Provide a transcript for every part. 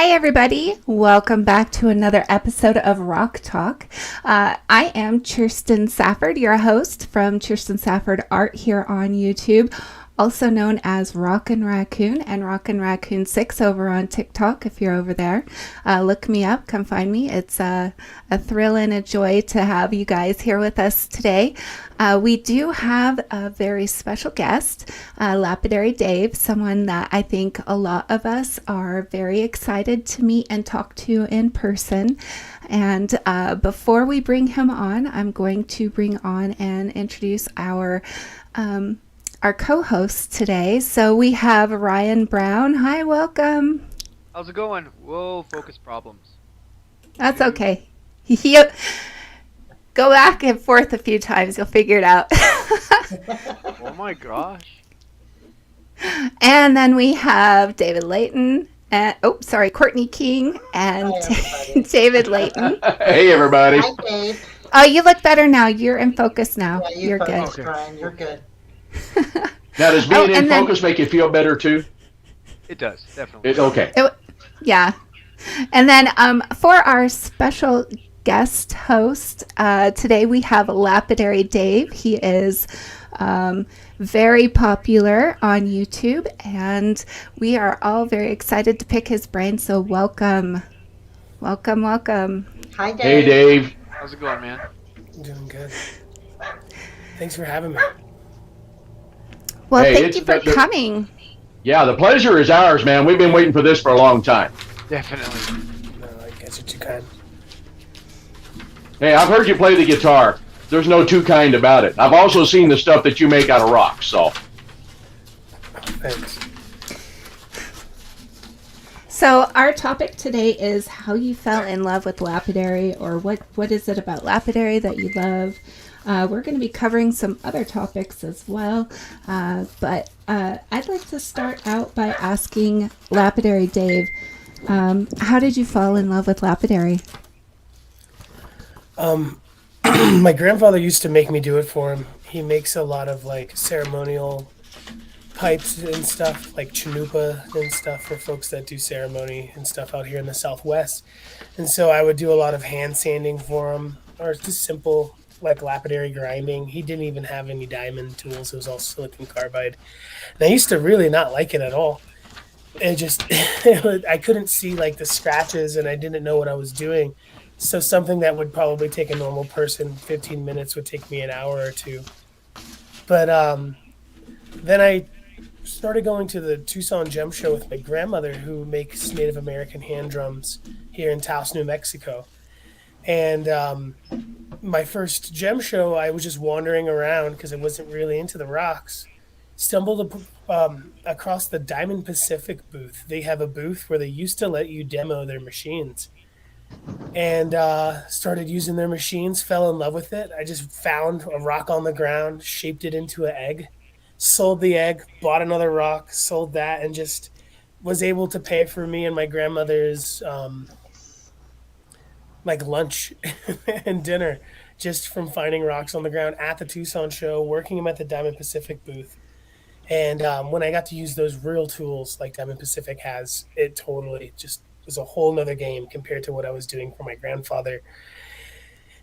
Hi, everybody. Welcome back to another episode of Rock Talk. I am Kirsten Safford, your host from Kirsten Safford Art here on YouTube, also known as Rockin' Raccoon and Rockin' Raccoon 6 over on TikTok if you're over there. Look me up, come find me. It's a thrill and a joy to have you guys here with us today. We do have a very special guest, Lapidary Dave, someone that I think a lot of us are very excited to meet and talk to in person. And before we bring him on, I'm going to bring on and introduce our co-hosts today. So we have Ryan Brown. Hi, welcome. How's it going? Whoa, focus problems. That's okay. Yep. Go back and forth a few times. You'll figure it out. Oh my gosh. And then we have David Leaton. And, Courtney King and David Leaton. Hey, everybody. Hi, Dave. Oh, you look better now. You're in focus now. Yeah, You're good. focus, Brian. You're good. Now, does being in focus make you feel better, too? It does, definitely. Okay. Yeah. And then for our special guest host, today we have Lapidary Dave. He is very popular on YouTube, and we are all very excited to pick his brain, so welcome. Welcome. Hi, Dave. Hey, Dave. How's it going, man? I'm doing good. Thanks for having me. Well, Hey, thank you for coming. Yeah, the pleasure is ours, man. We've been waiting for this for a long time. Definitely. No, I guess what you can. Hey, I've heard you play the guitar. There's no two kind about it. I've also seen the stuff that you make out of rocks, so. Thanks. So our topic today is how you fell in love with Lapidary, or what is it about Lapidary that you love? We're going to be covering some other topics as well, but I'd like to start out by asking Lapidary Dave, how did you fall in love with Lapidary? My grandfather used to make me do it for him. He makes a lot of like ceremonial pipes and stuff, like chanupa and stuff for folks that do ceremony and stuff out here in the Southwest. And so I would do a lot of hand sanding for him, or just simple like lapidary grinding. He didn't even have any diamond tools. It was all silicon carbide. And I used to really not like it at all. It just, I couldn't see like the scratches and I didn't know what I was doing. So something that would probably take a normal person 15 minutes would take me an hour or two. But then I started going to the Tucson Gem Show with my grandmother, who makes Native American hand drums here in Taos, New Mexico. And my first gem show, I was just wandering around because I wasn't really into the rocks. Stumbled across the Diamond Pacific booth. They have a booth where they used to let you demo their machines. And started using their machines, fell in love with it. I just found a rock on the ground, shaped it into an egg, sold the egg, bought another rock, sold that, and just was able to pay for me and my grandmother's like lunch and dinner just from finding rocks on the ground at the Tucson show, working them at the Diamond Pacific booth. And when I got to use those real tools like Diamond Pacific has, it totally just was a whole nother game compared to what I was doing for my grandfather.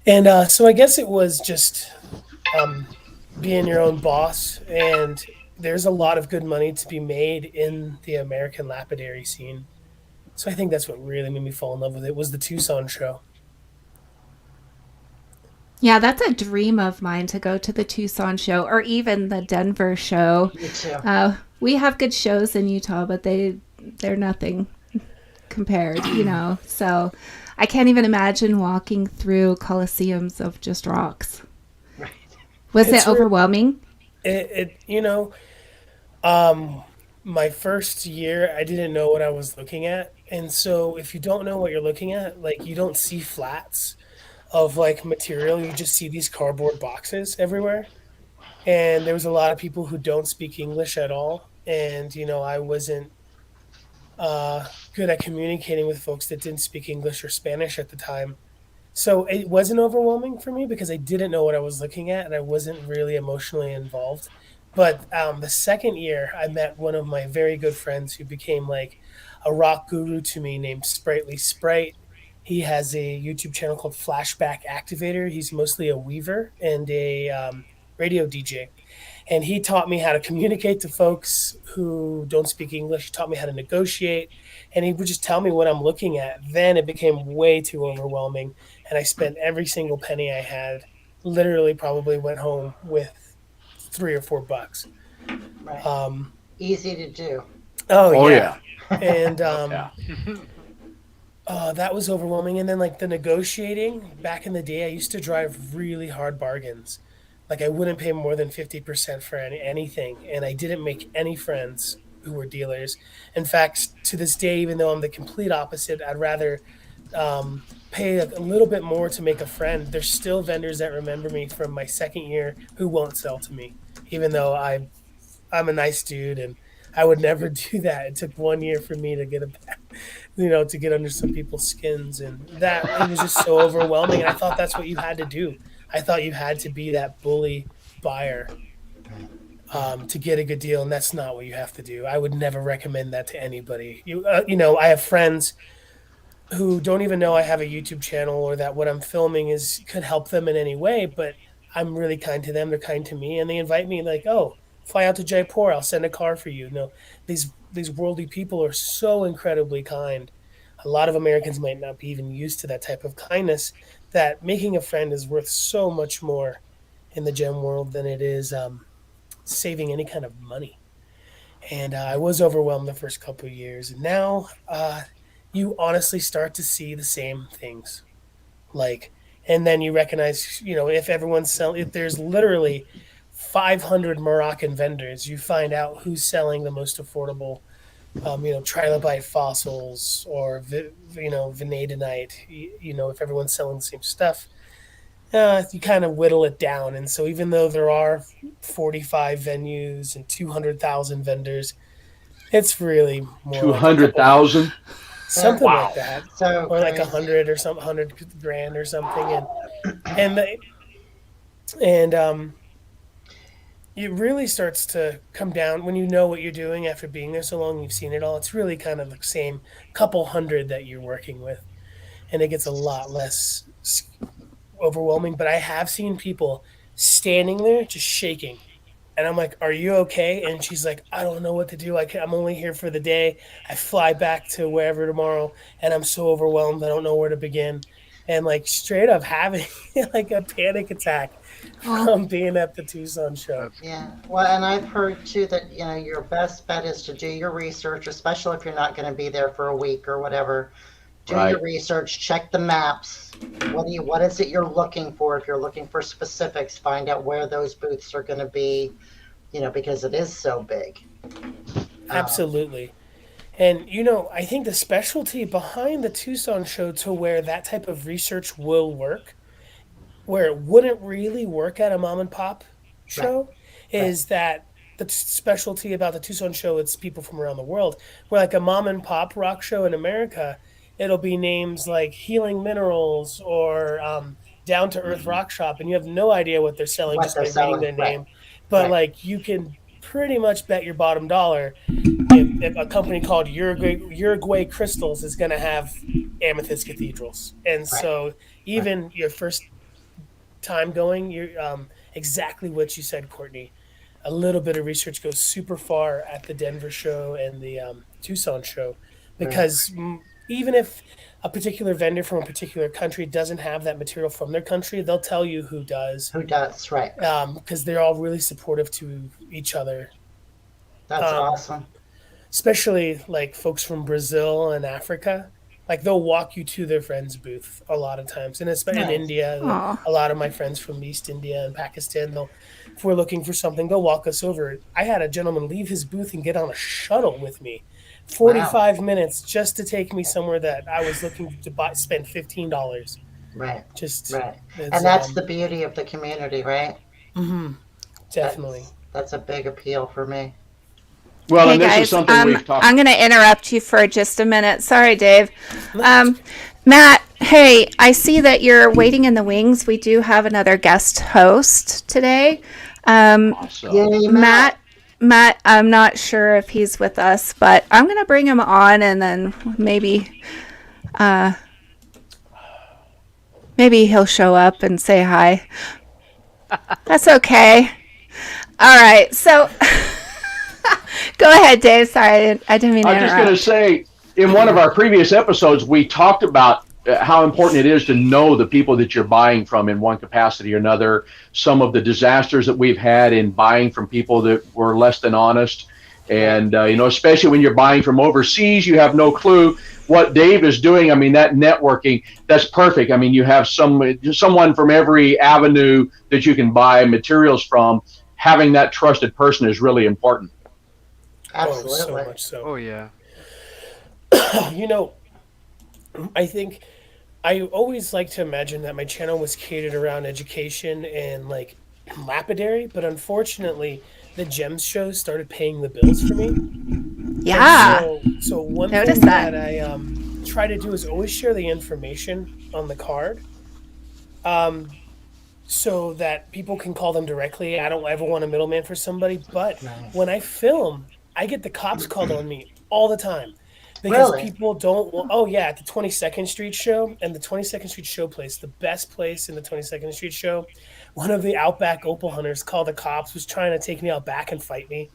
And so I guess it was just being your own boss, and there's a lot of good money to be made in the American lapidary scene. So I think that's what really made me fall in love with it, was the Tucson show. Yeah, that's a dream of mine to go to the Tucson show or even the Denver show. Me too. We have good shows in Utah, but they're nothing compared, So I can't even imagine walking through coliseums of just rocks. Right. Was it overwhelming? My first year, I didn't know what I was looking at. And so if you don't know what you're looking at, like you don't see flats of like material, you just see these cardboard boxes everywhere. And there was a lot of people who don't speak English at all. And, I wasn't good at communicating with folks that didn't speak English or Spanish at the time. So it wasn't overwhelming for me because I didn't know what I was looking at and I wasn't really emotionally involved. But the second year, I met one of my very good friends who became like a rock guru to me named Sprightly Sprite. He has a YouTube channel called Flashback Activator. He's mostly a weaver and a radio DJ. And he taught me how to communicate to folks who don't speak English. He taught me how to negotiate. And he would just tell me what I'm looking at. Then it became way too overwhelming. And I spent every single penny I had, literally probably went home with $3 or $4. Right. Easy to do. Oh yeah. And Yeah. that was overwhelming. And then like the negotiating, back in the day, I used to drive really hard bargains. Like I wouldn't pay more than 50% for anything. And I didn't make any friends who were dealers. In fact, to this day, even though I'm the complete opposite, I'd rather pay a little bit more to make a friend. There's still vendors that remember me from my second year who won't sell to me, even though I'm a nice dude and I would never do that. It took 1 year for me to get to get under some people's skins, and that it was just so overwhelming. And I thought that's what you had to do. I thought you had to be that bully buyer to get a good deal, and that's not what you have to do. I would never recommend that to anybody. I have friends who don't even know I have a YouTube channel or that what I'm filming could help them in any way, but I'm really kind to them. They're kind to me, and they invite me like, "Oh, fly out to Jaipur. I'll send a car for you." These worldly people are so incredibly kind. A lot of Americans might not be even used to that type of kindness. That making a friend is worth so much more in the gem world than it is saving any kind of money. And I was overwhelmed the first couple of years, and now you honestly start to see the same things. And then you recognize, if everyone's selling, if there's literally 500 Moroccan vendors, you find out who's selling the most affordable, trilobite fossils or, vanadinite, if everyone's selling the same stuff, you kind of whittle it down. And so even though there are 45 venues and 200,000 vendors, it's really more 200,000? something like that. So Or like crazy. 100 or something, 100 grand or something. And it really starts to come down when you know what you're doing after being there so long, you've seen it all. It's really kind of the same couple hundred that you're working with, and it gets a lot less overwhelming. But I have seen people standing there just shaking, and I'm like, "Are you okay?" And she's like, "I don't know what to do. I'm only here for the day. I fly back to wherever tomorrow, and I'm so overwhelmed. I don't know where to begin." And like straight up having like a panic attack from being at the Tucson show. Yeah. Well, and I've heard too that your best bet is to do your research, especially if you're not going to be there for a week or whatever. Do Right. your research, check the maps. What is it you're looking for? If you're looking for specifics, find out where those booths are going to be, because it is so big. Absolutely. And, I think the specialty behind the Tucson show to where that type of research will work, where it wouldn't really work at a mom and pop show, is that the specialty about the Tucson show, it's people from around the world. Where like a mom and pop rock show in America, it'll be names like Healing Minerals or Down to Earth Rock Shop, and you have no idea what they're selling What just they're by selling, reading their right. name. But Right. like you can pretty much bet your bottom dollar if a company called Uruguay Crystals is going to have amethyst cathedrals. And so even your first time going, you're exactly what you said, Courtney. A little bit of research goes super far at the Denver show and the Tucson show, because even if a particular vendor from a particular country doesn't have that material from their country, they'll tell you who does, Who does, right. because they're all really supportive to each other. That's awesome. Especially like folks from Brazil and Africa, like they'll walk you to their friend's booth a lot of times. And especially in India, a lot of my friends from East India and Pakistan, if we're looking for something, they'll walk us over. I had a gentleman leave his booth and get on a shuttle with me, 45 minutes just to take me somewhere that I was looking to spend $15. Right. Just right. And that's the beauty of the community, right? Mm-hmm. Definitely. That's a big appeal for me. Well, Hey and this guys, is something we've talked. I'm going to interrupt you for just a minute. Sorry, Dave. Matt, hey, I see that you're waiting in the wings. We do have another guest host today. Awesome. Yay, Matt. Matt, I'm not sure if he's with us, but I'm going to bring him on and then maybe he'll show up and say hi. That's okay. All right. So go ahead, Dave. Sorry, I didn't mean to I was just going to interrupt. say, in one of our previous episodes, we talked about how important it is to know the people that you're buying from in one capacity or another, some of the disasters that we've had in buying from people that were less than honest. And, especially when you're buying from overseas, you have no clue what Dave is doing. I mean, that networking, that's perfect. I mean, you have someone from every avenue that you can buy materials from. Having that trusted person is really important. Absolutely. Oh, so much so. Oh yeah. I think I always like to imagine that my channel was catered around education and like lapidary, but unfortunately, the gems shows started paying the bills for me. Yeah. So one Notice thing that. that I try to do is always share the information on the card, so that people can call them directly. I don't ever want a middleman for somebody, but when I film, I get the cops called on me all the time. Because Really? people don't want, oh yeah, at the 22nd Street show, and the 22nd Street show place, the best place in the 22nd Street show, one of the Outback Opal hunters called the cops, was trying to take me out back and fight me.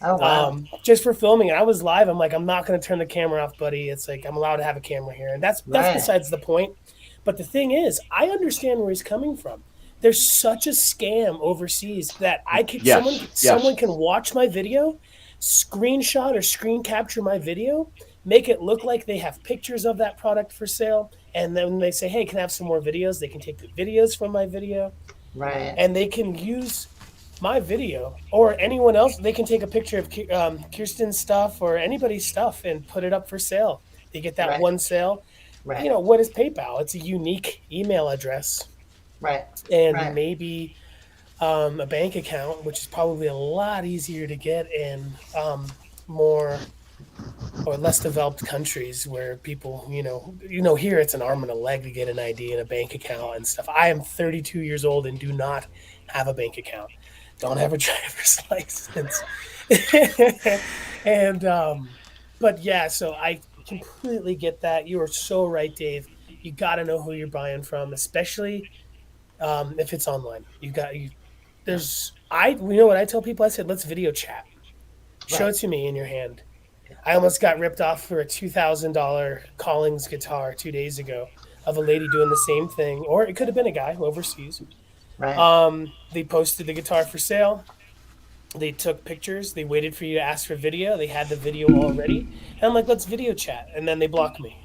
Oh, wow. Just for filming. And I was live. I'm like, I'm not going to turn the camera off, buddy. It's like, I'm allowed to have a camera here. And that's Right. besides the point. But the thing is, I understand where he's coming from. There's such a scam overseas that someone can watch my video, screenshot or screen capture my video, make it look like they have pictures of that product for sale, and then they say, hey, can I have some more videos? They can take the videos from my video, Right. and they can use my video or anyone else. They can take a picture of Kirsten's stuff or anybody's stuff and put it up for sale. They get that Right. one sale. Right. What is PayPal? It's a unique email address Right. and Right. maybe a bank account, which is probably a lot easier to get in more or less developed countries where people, here it's an arm and a leg to get an ID and a bank account and stuff. I am 32 years old and do not have a bank account. Don't have a driver's license. And, but yeah, so I completely get that. You are so right, Dave. You got to know who you're buying from, especially if it's online. You know what I tell people? I said, let's video chat. Show it to me in your hand. I almost got ripped off for a $2,000 Collings guitar 2 days ago of a lady doing the same thing, or it could have been a guy overseas. Right. They posted the guitar for sale. They took pictures. They waited for you to ask for video. They had the video already. And I'm like, let's video chat. And then they blocked me,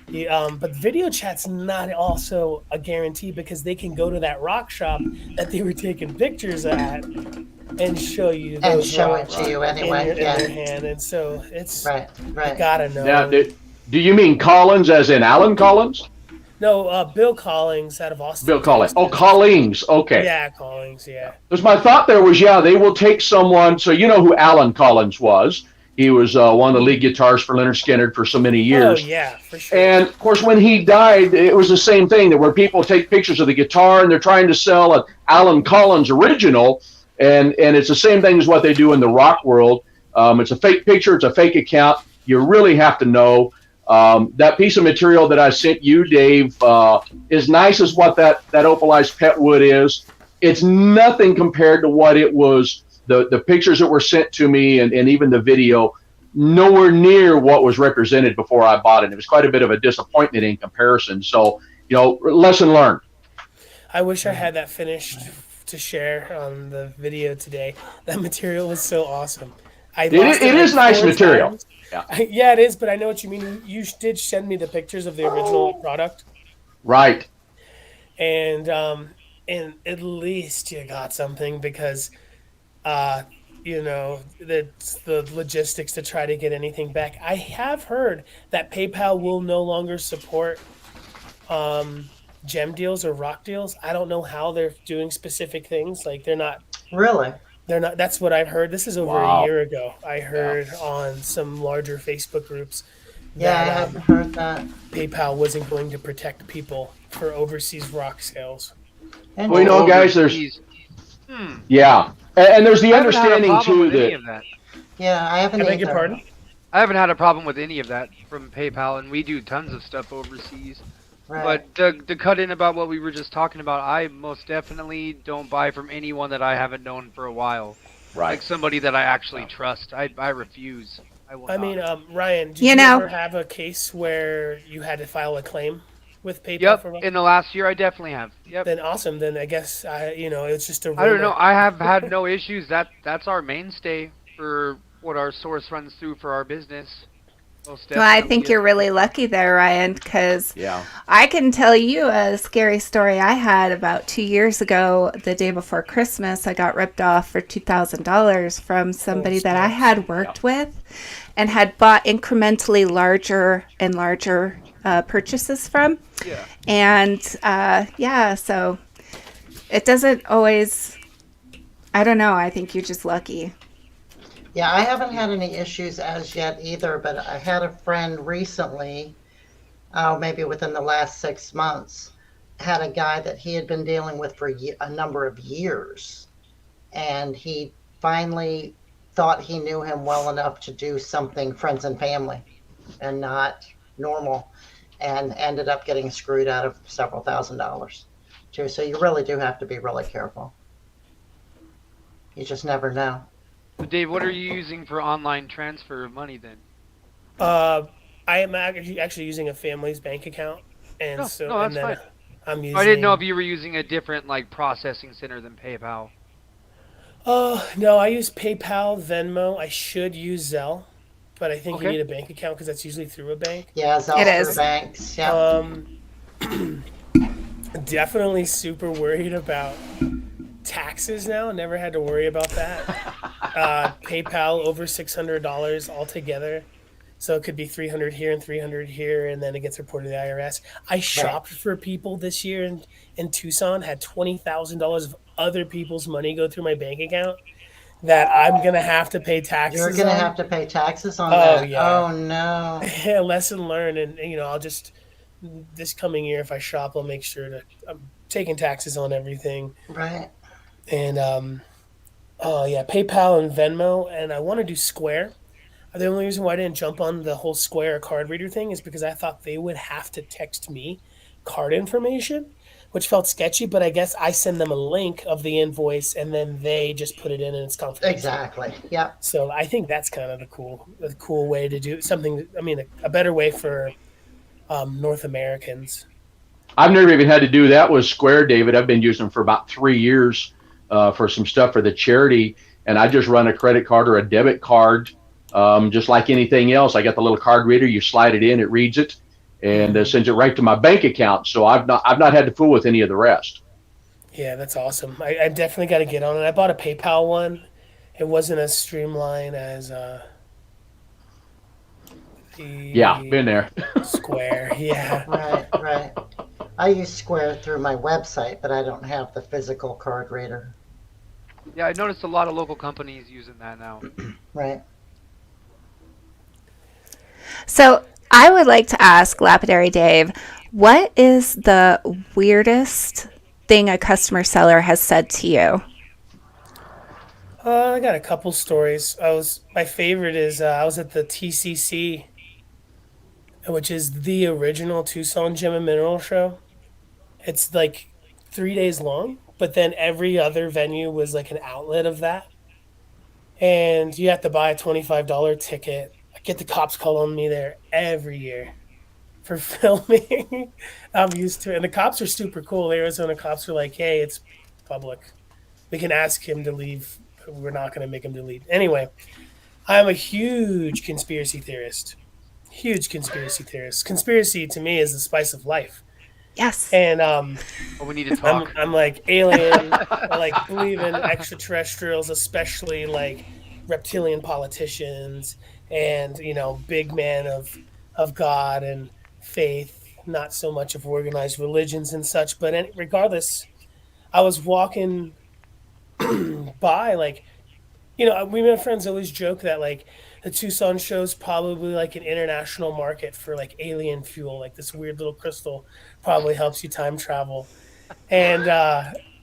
But video chat's not also a guarantee because they can go to that rock shop that they were taking pictures at and show you And those show it rocks to you in anyway. their Yeah. hand. And so it's Right. Right. you gotta know. Now, do you mean Collins as in Alan Collins? No, Bill Collings out of Austin. Bill Collins. Texas. Oh, Collings. Okay. Yeah, Collings. Yeah. Because my thought there was, they will take someone. So you know who Alan Collins was. He was one of the lead guitarists for Leonard Skinner for so many years. Oh yeah, for sure. And of course, when he died, it was the same thing. Where people take pictures of the guitar and they're trying to sell an Alan Collins original, and it's the same thing as what they do in the rock world. It's a fake picture. It's a fake account. You really have to know. That piece of material that I sent you, Dave, as nice as what that opalized pet wood is, it's nothing compared to what it was. The pictures that were sent to me and even the video, nowhere near what was represented before I bought it. It was quite a bit of a disappointment in comparison. So, lesson learned. I wish I had that finished to share on the video today. That material was so awesome. It is nice material. Yeah, it is, but I know what you mean. You did send me the pictures of the original product. Right. And at least you got something because, that's the logistics to try to get anything back. I have heard that PayPal will no longer support gem deals or rock deals. I don't know how they're doing specific things. Like they're not. Really? They're not. That's what I've heard. This is over Wow. a year ago. I heard on some larger Facebook groups Yeah, I that haven't heard that. PayPal wasn't going to protect people for overseas rock sales. And Well, guys, there's Overseas- Yeah, and there's the I haven't had a understanding problem too with any that of that. Yeah, I haven't I beg your either. pardon? I haven't had a problem with any of that from PayPal, and we do tons of stuff overseas. Right. But to cut in about what we were just talking about, I most definitely don't buy from anyone that I haven't known for a while. right. Like somebody that I actually trust. I refuse. I will I not. mean, Ryan, did You you know- ever have a case where you had to file a claim with PayPal Yep, for? in the last year I definitely have. Yep. Then awesome. Then I guess it's just a rumor. I don't know. I have had no issues. That's our mainstay for what our source runs through for our business. Most Well, I definitely think is. you're really lucky there, Ryan, because Yeah. I can tell you a scary story I had about 2 years ago. The day before Christmas, I got ripped off for $2,000 from somebody that I had worked with and had bought incrementally larger and larger purchases from. Yeah. And so it doesn't always, I don't know, I think you're just lucky. Yeah, I haven't had any issues as yet either, but I had a friend recently, maybe within the last 6 months, had a guy that he had been dealing with for a number of years. And he finally thought he knew him well enough to do something friends and family and not normal, and ended up getting screwed out of several $1,000s too. So you really do have to be really careful. You just never know. But Dave, what are you using for online transfer of money then? I am actually using a family's bank account, and No, so no, and that's then fine. I'm using. I didn't know if you were using a different like processing center than PayPal. No, I use PayPal, Venmo. I should use Zelle, but I think you Okay. need a bank account because that's usually through a bank. Yeah, It Zelster is. banks. Yeah. Definitely super worried about taxes now. Never had to worry about that. PayPal over $600 altogether, so it could be 300 here and 300 here, and then it gets reported to the IRS. I shopped for people this year in Tucson, had $20,000 of other people's money go through my bank account that I'm gonna have to pay taxes. You're going to on. have to pay taxes on Oh, that. yeah. Oh, no. Yeah, lesson learned, and I'll just this coming year if I shop, I'll make sure to I'm taking taxes on everything. Right. And PayPal and Venmo, and I want to do Square. The only reason why I didn't jump on the whole Square card reader thing is because I thought they would have to text me card information, which felt sketchy. But I guess I send them a link of the invoice, and then they just put it in, and it's confidential. Exactly. Yep. So I think that's kind of the cool way to do something. I mean, a better way for North Americans. I've never even had to do that with Square, David. I've been using them for about 3 years for some stuff for the charity, and I just run a credit card or a debit card, just like anything else. I got the little card reader. You slide it in, it reads it, and sends it right to my bank account. So I've not had to fool with any of the rest. Yeah, that's awesome. I definitely got to get on it. I bought a PayPal one. It wasn't as streamlined as Yeah, been there. Square. Yeah. Right. I use Square through my website, but I don't have the physical card reader. Yeah, I noticed a lot of local companies using that now. Right. So I would like to ask Lapidary Dave, what is the weirdest thing a customer seller has said to you? I got a couple stories. My favorite is I was at the TCC, which is the original Tucson Gem and Mineral Show. It's like 3 days long, but then every other venue was like an outlet of that. And you have to buy a $25 ticket. I get the cops call on me there every year for filming. I'm used to it. And the cops are super cool. The Arizona cops are like, hey, it's public. We can ask him to leave. We're not going to make him delete. Anyway, I'm a huge conspiracy theorist. Conspiracy to me is the spice of life. Yes. And But we need to talk. I'm like alien. I like believe in extraterrestrials, especially like reptilian politicians and big man of God and faith. Not so much of organized religions and such. But regardless, I was walking by my friends always joke that like the Tucson show's probably like an international market for like alien fuel, like this weird little crystal probably helps you time travel. And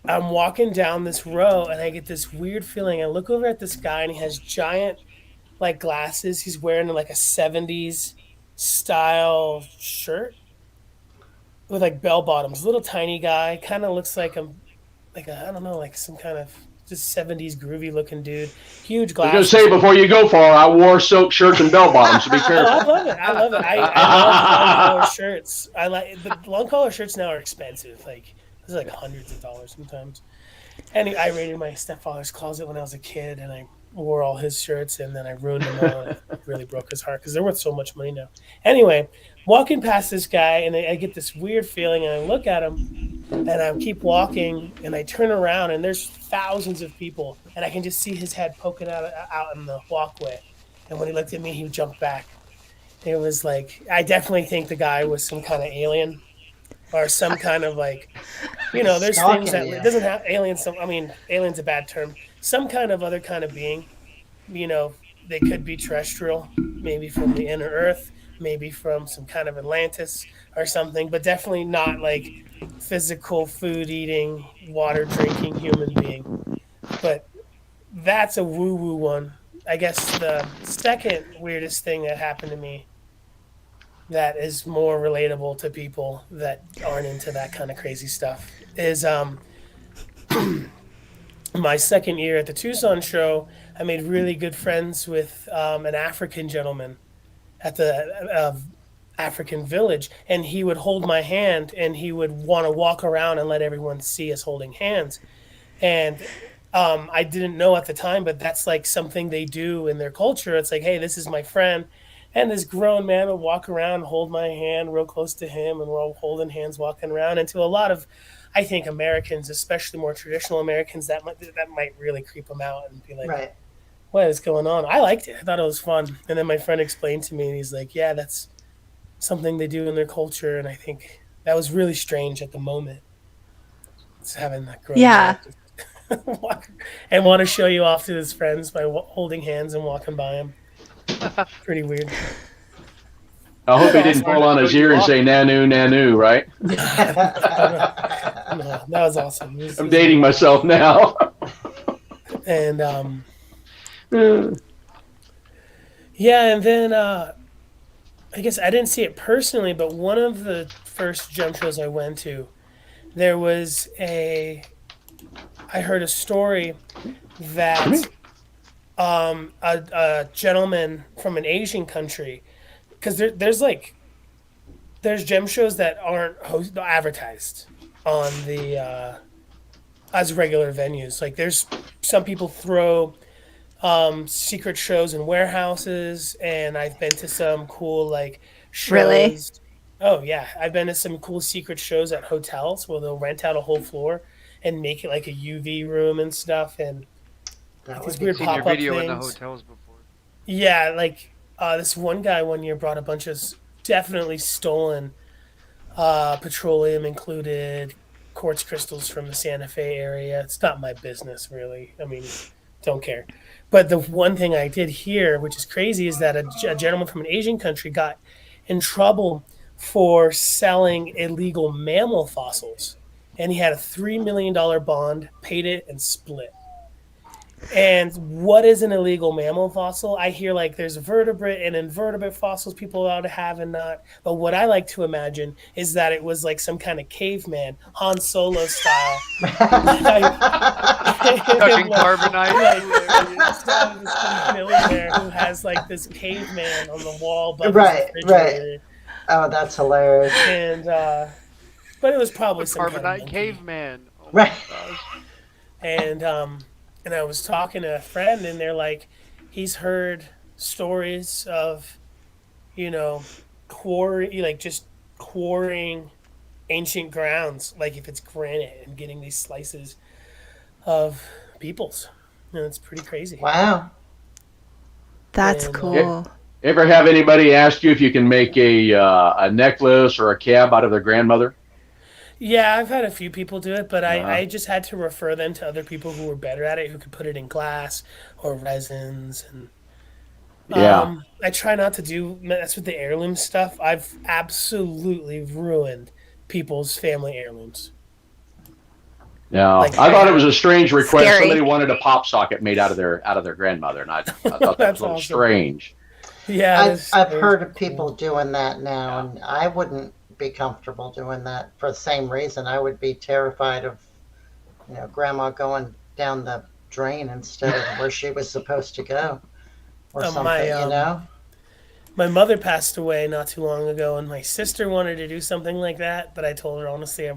I'm walking down this row and I get this weird feeling. I look over at this guy and he has giant like glasses. He's wearing like a 70s style shirt with like bell bottoms. Little tiny guy, kind of looks like a I don't know, like some kind of just 70s groovy looking dude. Huge I was going to glasses. say, before you go far, I wore silk shirts and bell bottoms, so be Oh, careful. I love it. I love it. I love long collar shirts. I like the long collar shirts now are expensive. Like this is like hundreds of dollars sometimes. And I raided my stepfather's closet when I was a kid, and I wore all his shirts, and then I ruined them all. And it really broke his heart because they're worth so much money now. Anyway, walking past this guy, and I get this weird feeling, and I look at him, and I keep walking, and I turn around, and there's thousands of people, and I can just see his head poking out in the walkway. And when he looked at me, he jumped back. It was like I definitely think the guy was some kind of alien or some kind of like, there's things that it doesn't have aliens. I mean, alien's a bad term. Some kind of other kind of being. They could be terrestrial, maybe from the inner Earth, maybe from some kind of Atlantis or something, but definitely not like physical food eating, water drinking human being. But that's a woo woo one. I guess the second weirdest thing that happened to me that is more relatable to people that aren't into that kind of crazy stuff is my second year at the Tucson show. I made really good friends with an African gentleman at the African village, and he would hold my hand and he would want to walk around and let everyone see us holding hands. And I didn't know at the time, but that's like something they do in their culture. It's like, hey, this is my friend. And this grown man would walk around, hold my hand real close to him, and we're all holding hands walking around. And to a lot of, I think, Americans, especially more traditional Americans, that might really creep them out and be like, Right. what is going on? I liked it. I thought it was fun. And then my friend explained to me, and he's like, yeah, that's something they do in their culture. And I think that was really strange at the moment. It's having that grown man walk and want to show you off to his friends by holding hands and walking by him. Pretty weird. I hope he didn't fall on his ear and say "nanu, nanu," right? No, that was awesome. I'm dating myself now. And yeah, and then I guess I didn't see it personally, but one of the first jump shows I went to, there was I heard a story that a gentleman from an Asian country, because there's gem shows that aren't advertised on the as regular venues. Like there's some people throw secret shows in warehouses, and I've been to some cool like shows. Really? Oh yeah, I've been to some cool secret shows at hotels where they'll rent out a whole floor and make it like a UV room and stuff, and these weird Seen your pop-up video in the things. hotels before. Yeah, like this one guy one year brought a bunch of definitely stolen petroleum included quartz crystals from the Santa Fe area. It's not my business, really. I mean, don't care. But the one thing I did hear, which is crazy, is that a gentleman from an Asian country got in trouble for selling illegal mammal fossils. And he had a $3 million bond, paid it, and split. And what is an illegal mammal fossil? I hear like there's vertebrate and invertebrate fossils people ought to have and not. But what I like to imagine is that it was like some kind of caveman, Han Solo style. Touching carbonite. This millionaire who has like this caveman on the wall. Right. Oh, that's hilarious. And but it was probably some Carbonite kind of caveman. Oh Right. Gosh. And I was talking to a friend, and they're like, he's heard stories of, just quarrying ancient grounds, like if it's granite, and getting these slices of peoples. And it's pretty crazy. Wow. That's And, cool. Ever have anybody ask you if you can make a necklace or a cab out of their grandmother? Yeah, I've had a few people do it, but I just had to refer them to other people who were better at it, who could put it in glass or resins. And Yeah. I try not to mess with the heirloom stuff. I've absolutely ruined people's family heirlooms. No, Like, I thought it was a strange request. Scary. Somebody wanted a pop socket made out of their grandmother, and I thought that was That's a little awesome. strange. Yeah, I've heard of people doing that now, and I wouldn't be comfortable doing that for the same reason. I would be terrified of, grandma going down the drain instead of where she was supposed to go, or something. My mother passed away not too long ago, and my sister wanted to do something like that, but I told her honestly, I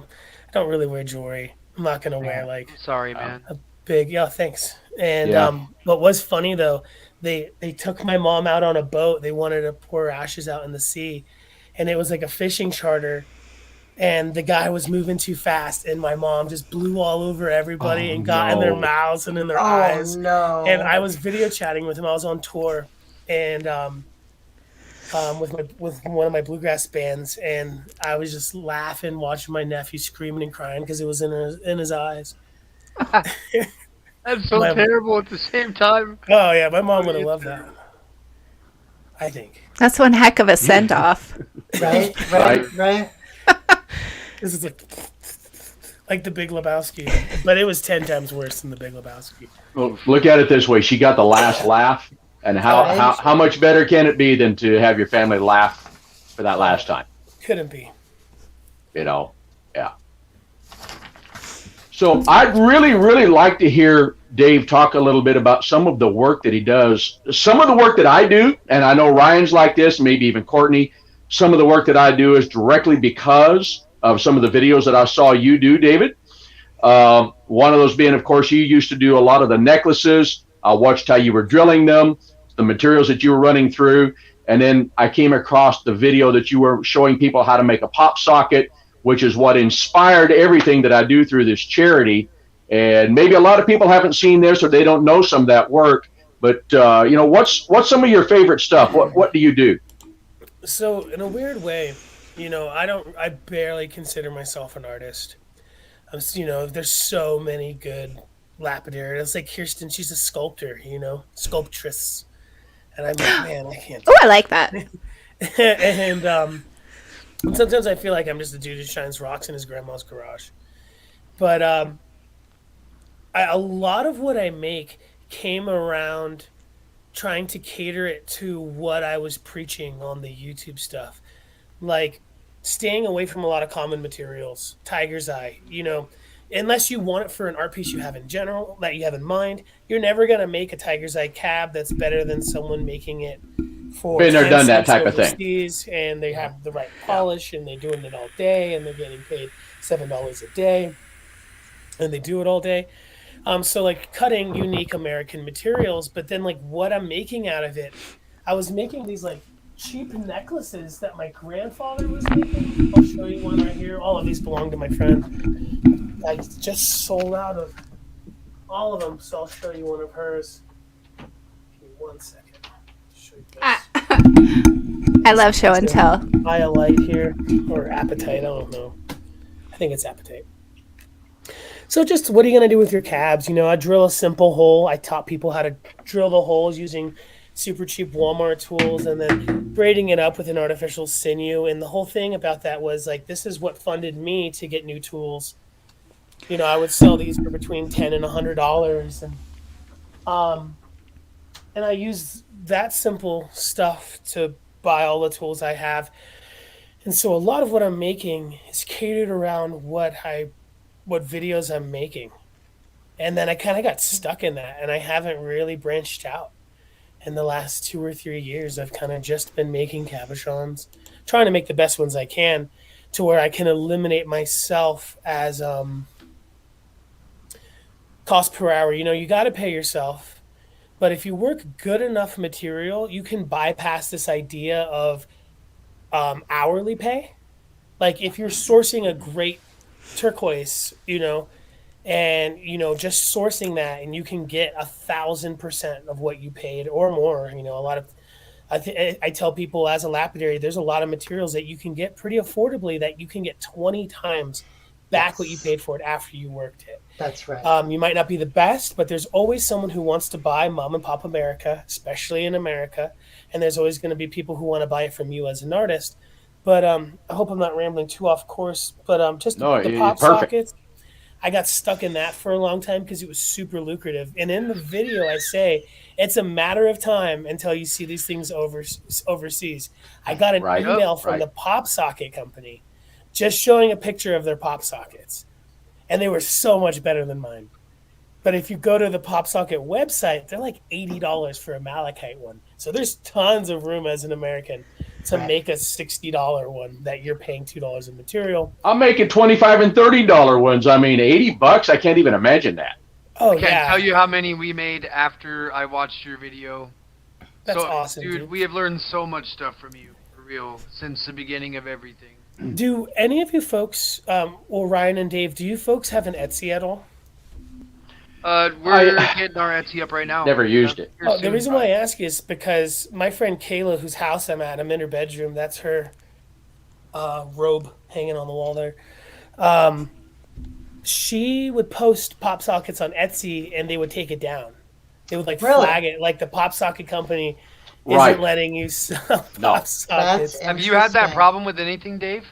don't really wear jewelry. I'm not gonna wear like Sorry, man. a big thanks. And Yeah. what was funny though, they took my mom out on a boat. They wanted to pour her ashes out in the sea, and it was like a fishing charter. And the guy was moving too fast, and my mom just blew all over everybody and got in their mouths and in their eyes. No. And I was video chatting with him. I was on tour, and with one of my bluegrass bands, and I was just laughing, watching my nephew screaming and crying because it was in his eyes. That's so My- terrible at the same time. Oh yeah, my mom would have loved that. I think That's one heck of a send off. Right. this is like the Big Lebowski, but it was 10 times worse than the Big Lebowski. Well, look at it this way: she got the last laugh, and how much better can it be than to have your family laugh for that last time? Couldn't be. Yeah. So I'd really, really like to hear Dave talk a little bit about some of the work that he does. Some of the work that I do, and I know Ryan's like this, maybe even Courtney, some of the work that I do is directly because of some of the videos that I saw you do, David. One of those being, of course, you used to do a lot of the necklaces. I watched how you were drilling them, the materials that you were running through. And then I came across the video that you were showing people how to make a pop socket, which is what inspired everything that I do through this charity. And maybe a lot of people haven't seen this or they don't know some of that work. But, what's some of your favorite stuff? What do you do? So in a weird way, I barely consider myself an artist. There's so many good lapidary. It's like Kirsten, she's a sculptor, sculptress. And I'm like, man, I can't do Oh, I like that. and sometimes I feel like I'm just a dude who shines rocks in his grandma's garage. But a lot of what I make came around trying to cater it to what I was preaching on the YouTube stuff. Like staying away from a lot of common materials, tiger's eye, unless you want it for an art piece you have in general, that you have in mind, you're never going to make a tiger's eye cab that's better than someone making it for Been there, 10 done that cents type of thing. overseas, and they have the right polish, and they're doing it all day, and they're getting paid $7 a day, and they do it all day. So like cutting unique American materials, but then like what I'm making out of it, I was making these like cheap necklaces that my grandfather was making. I'll show you one right here. All of these belong to my friend. I just sold out of all of them, so I'll show you one of hers. Give me 1 second. Show you this. I love show and tell. Light here, or Appetite, I don't know. I think it's Appetite. So just what are you going to do with your cabs? I drill a simple hole. I taught people how to drill the holes using super cheap Walmart tools and then braiding it up with an artificial sinew. And the whole thing about that was like, this is what funded me to get new tools. I would sell these for between $10 and $100. And I use that simple stuff to buy all the tools I have. And so a lot of what I'm making is catered around what videos I'm making. And then I kind of got stuck in that, and I haven't really branched out. In the last 2 or 3 years, I've kind of just been making cabochons, trying to make the best ones I can to where I can eliminate myself as cost per hour. You got to pay yourself. But if you work good enough material, you can bypass this idea of hourly pay. Like if you're sourcing a great turquoise, and just sourcing that, and you can get 1,000% of what you paid or more. A lot of I tell people as a lapidary, there's a lot of materials that you can get pretty affordably that you can get 20 times back what you paid for it after you worked it. That's right. You might not be the best, but there's always someone who wants to buy mom and pop America, especially in America, and there's always going to be people who want to buy it from you as an artist. But I hope I'm not rambling too off course. But just the pop sockets. I got stuck in that for a long time because it was super lucrative. And in the video, I say it's a matter of time until you see these things overseas. I got an Right. email from Right. the pop socket company just showing a picture of their pop sockets, and they were so much better than mine. But if you go to the pop socket website, they're like $80 for a malachite one. So there's tons of room as an American to make a $60 one that you're paying $2 in material. I'm making $25 and $30 ones. I mean, $80. I can't even imagine that. Oh, I can't yeah. tell you how many we made after I watched your video. That's so, awesome, dude. We have learned so much stuff from you, for real, since the beginning of everything. Do any of you folks, well, Ryan and Dave, do you folks have an Etsy at all? We're getting our Etsy up right now. Never used it. Oh, the reason why I ask is because my friend Kayla, whose house I'm in her bedroom, that's her robe hanging on the wall there. She would post pop sockets on Etsy, and they would take it down. They would flag it, like the pop socket company isn't letting you sell pop sockets. Have you had that problem with anything, Dave?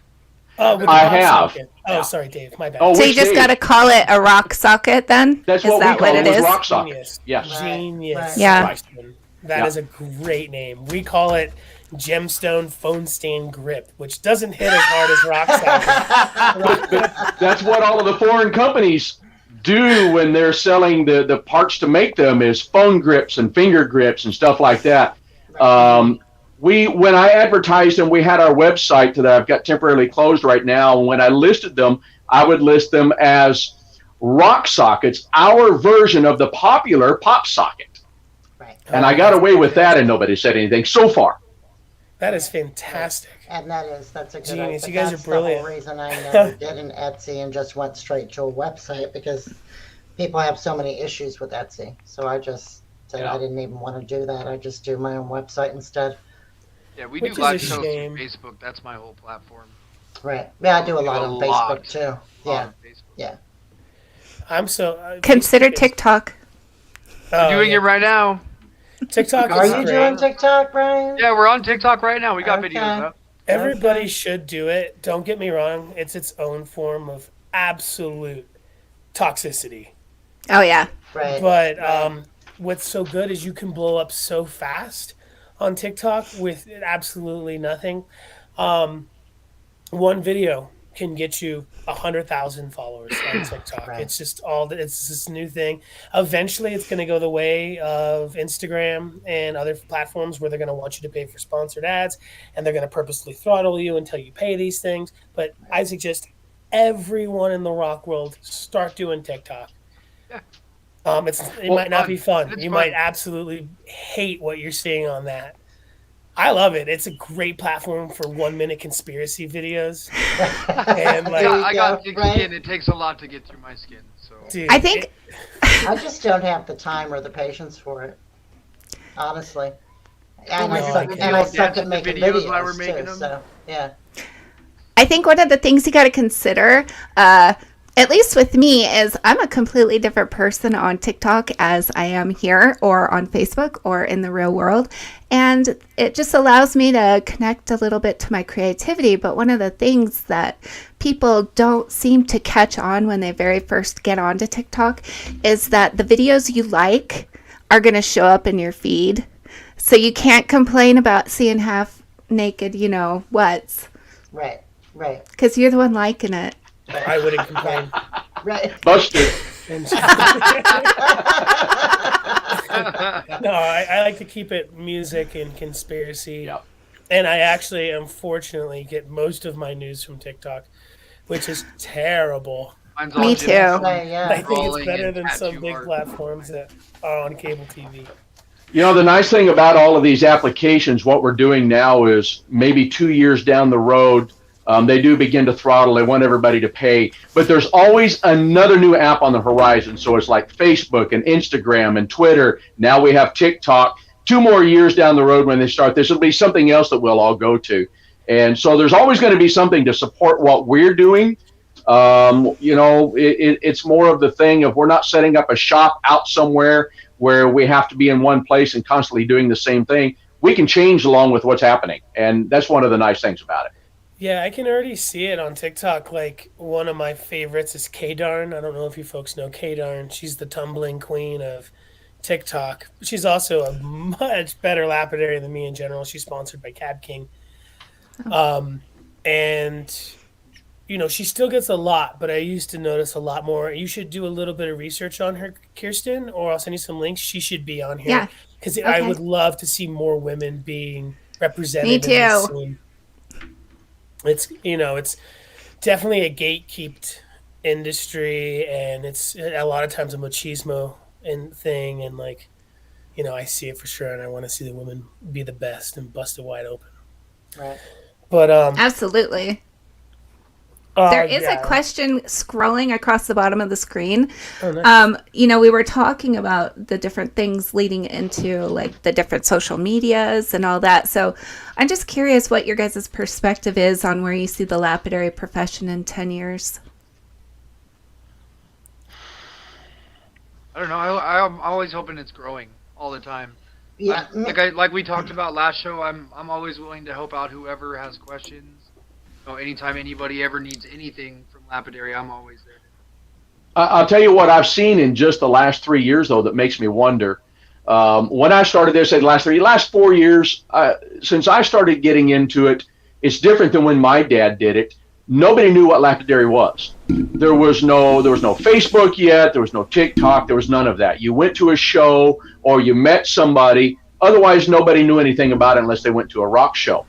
Oh, with the I pop have. socket. Oh, sorry, Dave. My bad. Oh, So you just Dave? got to call it a rock socket then? That's is what that we call what it. it is? Rock socket. Genius. Yes. Genius. Yeah. That is a great name. We call it gemstone phone stand grip, which doesn't hit as hard as rock socket. That's what all of the foreign companies do when they're selling the parts to make them, is phone grips and finger grips and stuff like that. When I advertised them, we had our website that I've got temporarily closed right now. When I listed them, I would list them as rock sockets, our version of the popular pop socket. Right. And I got away with that, and nobody said anything so far. That is fantastic. And that's a good Genius. idea. You guys are brilliant. That's the whole reason I never did an Etsy and just went straight to a website, because people have so many issues with Etsy. So I just said I didn't even want to do that. I just do my own website instead. Yeah, we Which do is a live shows shame. through Facebook. That's my whole platform. Right. Yeah, I do a lot A on lot. Facebook too. Yeah. Yeah. I'm so Consider TikTok. Oh, Doing it right now. TikTok. Are is you great. doing TikTok, Brian? Yeah, we're on TikTok right now. We got Okay. videos up. Everybody should do it. Don't get me wrong. It's its own form of absolute toxicity. Oh, yeah. Right. But what's so good is you can blow up so fast on TikTok with absolutely nothing. One video can get you 100,000 followers on TikTok. Right. It's just it's this new thing. Eventually, it's going to go the way of Instagram and other platforms where they're going to want you to pay for sponsored ads, and they're going to purposely throttle you until you pay these things. But I suggest everyone in the rock world start doing TikTok. Yeah. It might not be fun. It's You fun. might absolutely hate what you're seeing on that. I love it. It's a great platform for 1 minute conspiracy videos. And I got thick right? skin. It takes a lot to get through my skin. So dude, I think I just don't have the time or the patience for it, honestly. And we I do suck at the making videos videos, while we're making too. them. So yeah. I think one of the things you got to consider, at least with me, is I'm a completely different person on TikTok as I am here or on Facebook or in the real world. And it just allows me to connect a little bit to my creativity. But one of the things that people don't seem to catch on when they very first get onto TikTok is that the videos you like are going to show up in your feed. So you can't complain about seeing half naked, what's, Right. because you're the one liking it. I wouldn't complain. Right. Busted. No, I like to keep it music and conspiracy. Yep. And I actually, unfortunately, get most of my news from TikTok, which is terrible. mine's Me all too. Jim's So, I yeah. think it's Rolling better and than some tattoo big art. platforms that are on cable TV. The nice thing about all of these applications, what we're doing now is maybe 2 years down the road, they do begin to throttle. They want everybody to pay. But there's always another new app on the horizon. So it's like Facebook and Instagram and Twitter. Now we have TikTok. 2 more years down the road when they start this, will be something else that we'll all go to. And so there's always going to be something to support what we're doing. It's more of the thing of we're not setting up a shop out somewhere where we have to be in one place and constantly doing the same thing. We can change along with what's happening. And that's one of the nice things about it. Yeah, I can already see it on TikTok. Like, one of my favorites is K-Darn. I don't know if you folks know K-Darn. She's the tumbling queen of TikTok. She's also a much better lapidary than me in general. She's sponsored by Cab King. And, she still gets a lot, but I used to notice a lot more. You should do a little bit of research on her, Kirsten, or I'll send you some links. She should be on here. Yeah. Because I Okay. would love to see more women being Me represented in this too. scene. It's definitely a gatekept industry, and it's a lot of times a machismo thing, and I see it for sure, and I want to see the women be the best and bust it wide open. Right. But Absolutely. There is yeah. a question scrolling across the bottom of the screen. Oh, nice. We were talking about the different things leading into like the different social medias and all that. So I'm just curious what your guys' perspective is on where you see the lapidary profession in 10 years. I don't know. I'm always hoping it's growing all the time. Yeah. Like we talked about last show, I'm always willing to help out whoever has questions. Anytime anybody ever needs anything from lapidary, I'm always there. I'll tell you what I've seen in just the last 3 years, though, that makes me wonder. When I started this, last 4 years, since I started getting into it, it's different than when my dad did it. Nobody knew what lapidary was. There was no Facebook yet. There was no TikTok. There was none of that. You went to a show or you met somebody. Otherwise, nobody knew anything about it unless they went to a rock show.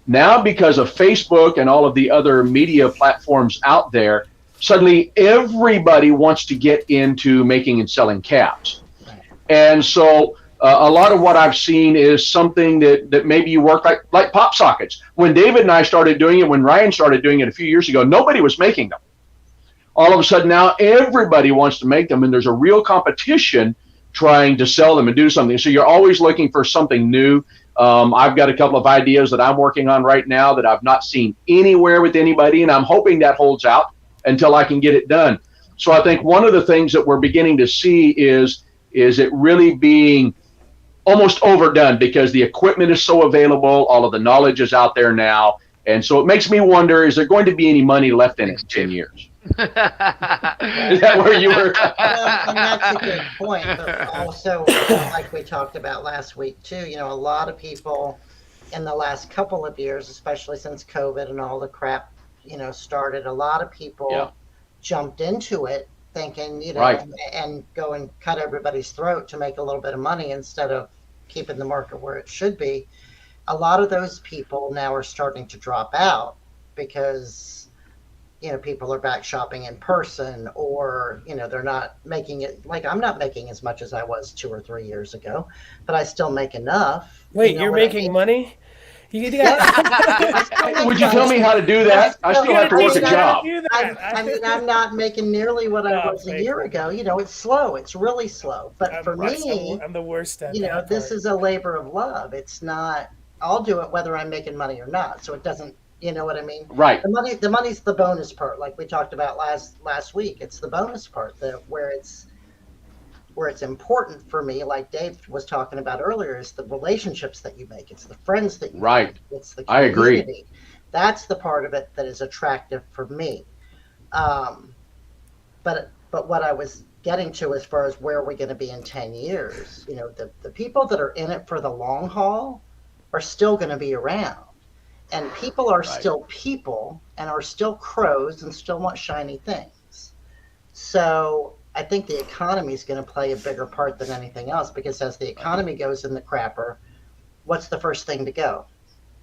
Now, because of Facebook and all of the other media platforms out there, suddenly everybody wants to get into making and selling cabs. And so a lot of what I've seen is something that maybe you work like pop sockets. When David and I started doing it, when Ryan started doing it a few years ago, nobody was making them. All of a sudden now everybody wants to make them, and there's a real competition trying to sell them and do something. So you're always looking for something new. I've got a couple of ideas that I'm working on right now that I've not seen anywhere with anybody, and I'm hoping that holds out until I can get it done. So I think one of the things that we're beginning to see is it really being almost overdone because the equipment is so available, all of the knowledge is out there now, and so it makes me wonder, is there going to be any money left in it in 10 years? Is that where you were? Well, and that's a good point, but also, like we talked about last week too, a lot of people in the last couple of years, especially since COVID and all the crap, started, a lot of people jumped into it thinking, Right. and go and cut everybody's throat to make a little bit of money instead of keeping the market where it should be. A lot of those people now are starting to drop out because people are back shopping in person, or they're not making it, like I'm not making as much as I was 2 or 3 years ago, but I still make enough. Wait, you're making money? Would you tell me how to do that? I still have to work a job. I'm not making nearly what I was a year ago. It's slow. It's really slow. But for me, I'm the worst at this is a labor of love. It's not, I'll do it whether I'm making money or not. So it doesn't, you know what I mean? Right. The money's the bonus part, like we talked about last week. It's the bonus part where it's important for me, like Dave was talking about earlier, is the relationships that you make. It's the friends that you make. It's the community. I agree. That's the part of it that is attractive for me. But what I was getting to as far as where we're going to be in 10 years, the people that are in it for the long haul are still going to be around. And people are still people and are still crows and still want shiny things. So I think the economy is going to play a bigger part than anything else, because as the economy goes in the crapper, what's the first thing to go?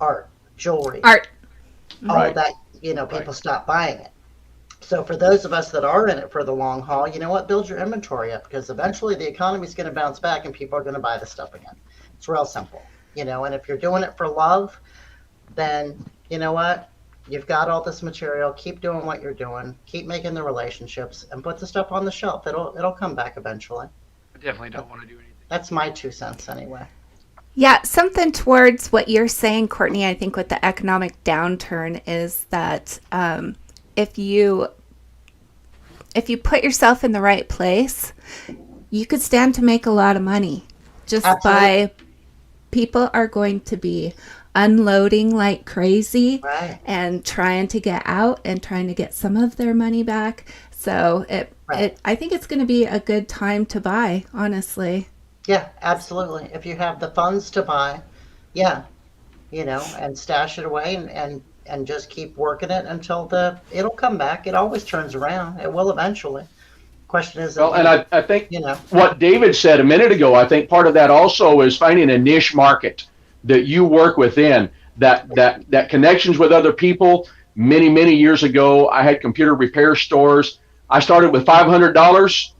Art, jewelry, all of that, people stop buying it. So for those of us that are in it for the long haul, you know what? Build your inventory up, because eventually the economy is going to bounce back and people are going to buy the stuff again. It's real simple, and if you're doing it for love, then you know what? You've got all this material. Keep doing what you're doing. Keep making the relationships and put the stuff on the shelf. It'll come back eventually. I definitely don't want to do anything. That's my 2 cents anyway. Yeah, something towards what you're saying, Courtney, I think with the economic downturn is that if you put yourself in the right place, you could stand to make a lot of money just by people are going to be unloading like crazy Right. and trying to get out and trying to get some of their money back. So I think it's going to be a good time to buy, honestly. Yeah, absolutely. If you have the funds to buy, yeah, and stash it away and just keep working it until it'll come back. It always turns around. It will eventually. Question is, Well, and I think you know, what David said a minute ago, I think part of that also is finding a niche market that you work within, that connections with other people. Many years ago, I had computer repair stores. I started with $500,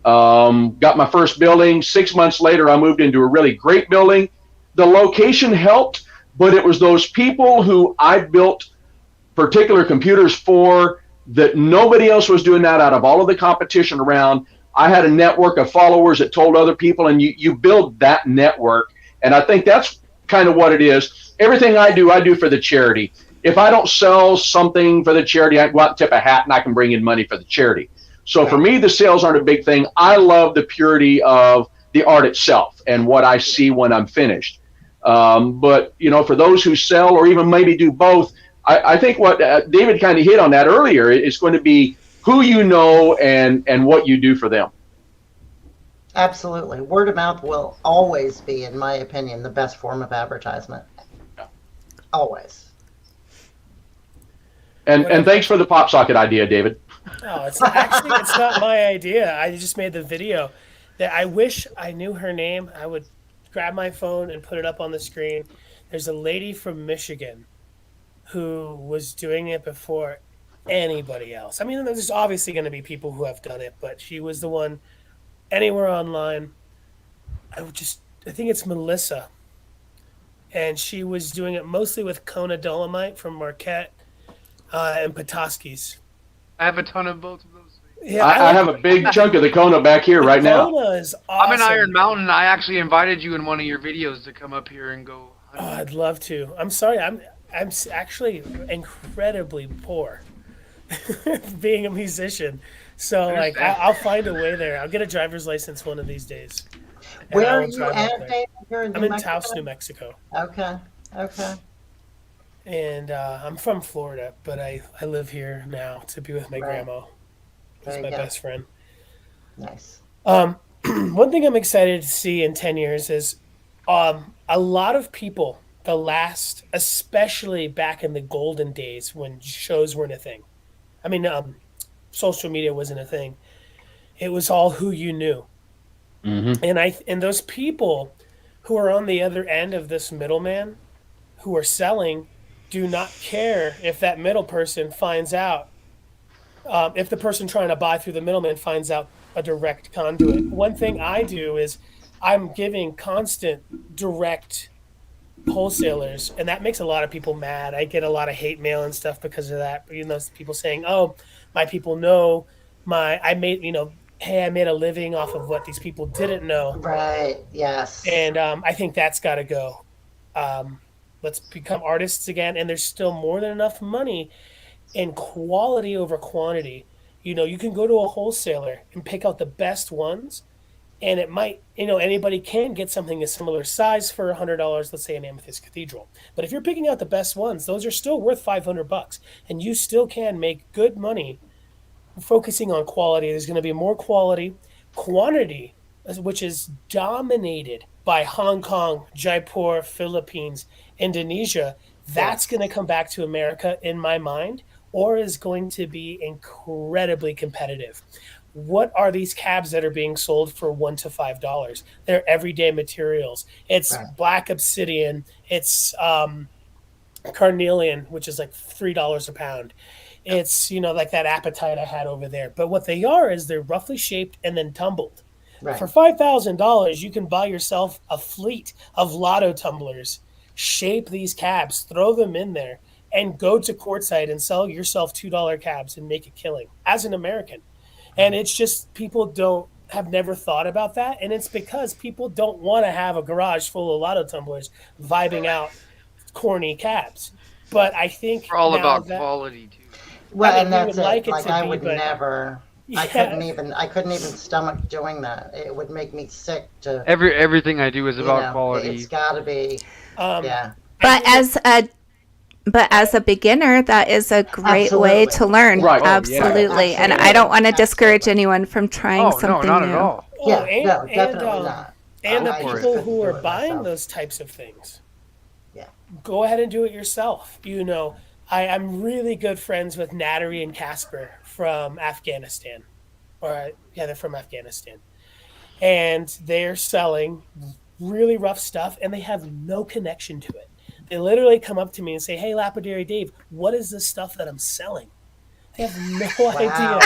got my first building. 6 months later, I moved into a really great building. The location helped, but it was those people who I built particular computers for that nobody else was doing that out of all of the competition around. I had a network of followers that told other people, and you build that network. And I think that's kind of what it is. Everything I do for the charity. If I don't sell something for the charity, I go out and tip a hat and I can bring in money for the charity. So for me, the sales aren't a big thing. I love the purity of the art itself and what I see when I'm finished. But, for those who sell or even maybe do both, I think what David kind of hit on that earlier is going to be who you know and what you do for them. absolutely. Word of mouth will always be, in my opinion, the best form of advertisement. Always. And thanks for the pop socket idea, David. Oh, it's not my idea. I just made the video. That I wish I knew her name. I would grab my phone and put it up on the screen. There's a lady from Michigan who was doing it before anybody else. I mean, there's obviously going to be people who have done it, but she was the one anywhere online. I think it's Melissa. And she was doing it mostly with Kona Dolomite from Marquette and Petoskey's. I have a ton of both of those things. Yeah, I have a big chunk of the Kona back here right now. Kona is awesome. I'm in Iron Mountain. I actually invited you in one of your videos to come up here and go Oh, hunting. I'd love to. I'm sorry. I'm actually incredibly poor, being a musician. So like, I'll find a way there. I'll get a driver's license one of these days. and Where I are will you drive up at, there. David? You're in I'm New in Mexico? Taos, New Mexico, Okay. Okay. and I'm from Florida, but I live here now to be with my Right. grandma. There She's you my go. best friend. Nice. One thing I'm excited to see in 10 years is a lot of people, especially back in the golden days when shows weren't a thing. I mean, social media wasn't a thing. It was all who you knew. Mm-hmm. And those people who are on the other end of this middleman who are selling do not care if that middle person finds out. If the person trying to buy through the middleman finds out a direct conduit. One thing I do is I'm giving constant direct wholesalers, and that makes a lot of people mad. I get a lot of hate mail and stuff because of that. People saying, "Oh, my people know I made a living off of what these people didn't know." Right. Yes. And I think that's got to go. Let's become artists again, and there's still more than enough money in quality over quantity. You can go to a wholesaler and pick out the best ones, and it might, anybody can get something a similar size for $100, let's say an Amethyst Cathedral. But if you're picking out the best ones, those are still worth $500, and you still can make good money focusing on quality. There's going to be more quality. Quantity, which is dominated by Hong Kong, Jaipur, Philippines, Indonesia, that's going to come back to America in my mind, or is going to be incredibly competitive. What are these cabs that are being sold for $1 to $5? They're everyday materials. It's black obsidian. It's carnelian, which is like $3 a pound. It's, like that apatite I had over there. But what they are is they're roughly shaped and then tumbled. Right. For $5,000, you can buy yourself a fleet of lotto tumblers, shape these cabs, throw them in there, and go to Quartzsite and sell yourself $2 cabs and make a killing as an American. And it's just people have never thought about that. And it's because people don't want to have a garage full of lotto tumblers vibing out corny cabs. But I think We're all about quality too. Well, I mean, and we that's would it. like it Like to I be, would but- never. I couldn't even stomach doing that. It would make me sick to. Everything I do is you about know, quality. It's got to be. Yeah. But as a beginner, that is a great way to learn. Right. Absolutely. And I don't want to discourage anyone from trying something not new. at all. Yeah, no, definitely not. And the I just people couldn't who do are it buying myself. those types of things, Yeah. go ahead and do it yourself. I'm really good friends with Natalie and Casper from Afghanistan. They're from Afghanistan. And they're selling really rough stuff, and they have no connection to it. They literally come up to me and say, "Hey, Lapidary Dave, what is this stuff that I'm selling?" They have no idea.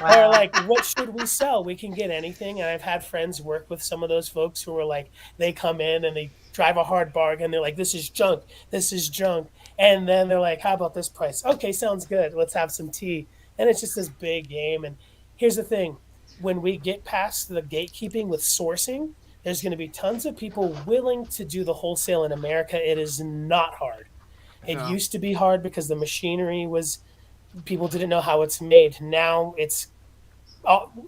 Or like, what should we sell? We can get anything. And I've had friends work with some of those folks who are like, they come in and they drive a hard bargain. They're like, this is junk. This is junk. And then they're like, how about this price? Okay, sounds good. Let's have some tea. And it's just this big game. And here's the thing. When we get past the gatekeeping with sourcing, there's going to be tons of people willing to do the wholesale in America. It is not hard. It used to be hard because the machinery was, people didn't know how it's made. Now it's,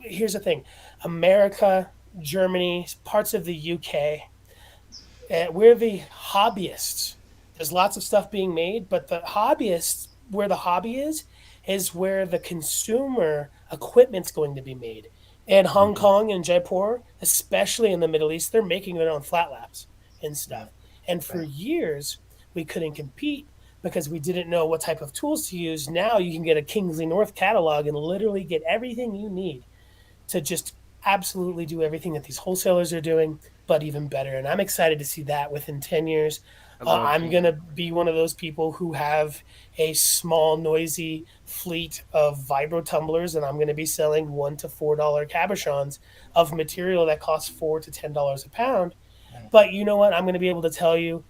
here's the thing. America, Germany, parts of the UK, we're the hobbyists. There's lots of stuff being made, but the hobbyists, where the hobby is where the consumer equipment's going to be made. And Hong Kong and Jaipur, especially in the Middle East, they're making their own flat laps and stuff. And for years, we couldn't compete because we didn't know what type of tools to use. Now you can get a Kingsley North catalog and literally get everything you need to just absolutely do everything that these wholesalers are doing, but even better. And I'm excited to see that within 10 years. I'm going to be one of those people who have a small, noisy fleet of vibro tumblers, and I'm going to be selling $1 to $4 cabochons of material that costs $4 to $10 a pound. But you know what? I'm going to be able to tell you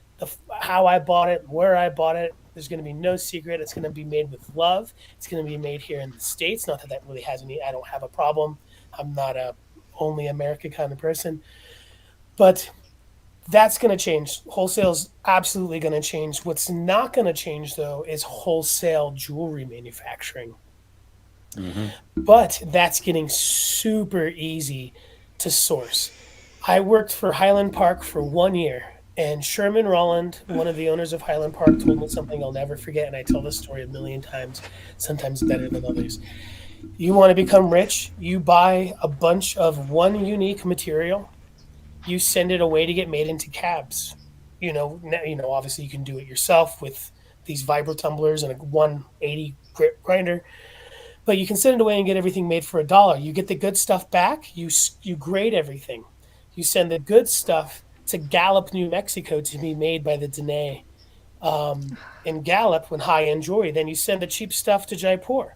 how I bought it, where I bought it. There's going to be no secret. It's going to be made with love. It's going to be made here in the States. Not that that really has any, I don't have a problem. I'm not a only America kind of person. But that's going to change. Wholesale's absolutely going to change. What's not going to change, though, is wholesale jewelry manufacturing. Mm-hmm. But that's getting super easy to source. I worked for Highland Park for 1 year, and Sherman Rolland, one of the owners of Highland Park, told me something I'll never forget, and I tell this story a million times, sometimes better than others. You want to become rich, you buy a bunch of one unique material, you send it away to get made into cabs. Obviously you can do it yourself with these vibro tumblers and a 180 grit grinder, but you can send it away and get everything made for $1. You get the good stuff back. You grade everything. You send the good stuff to Gallup, New Mexico, to be made by the Dene in Gallup when high-end jewelry. Then you send the cheap stuff to Jaipur.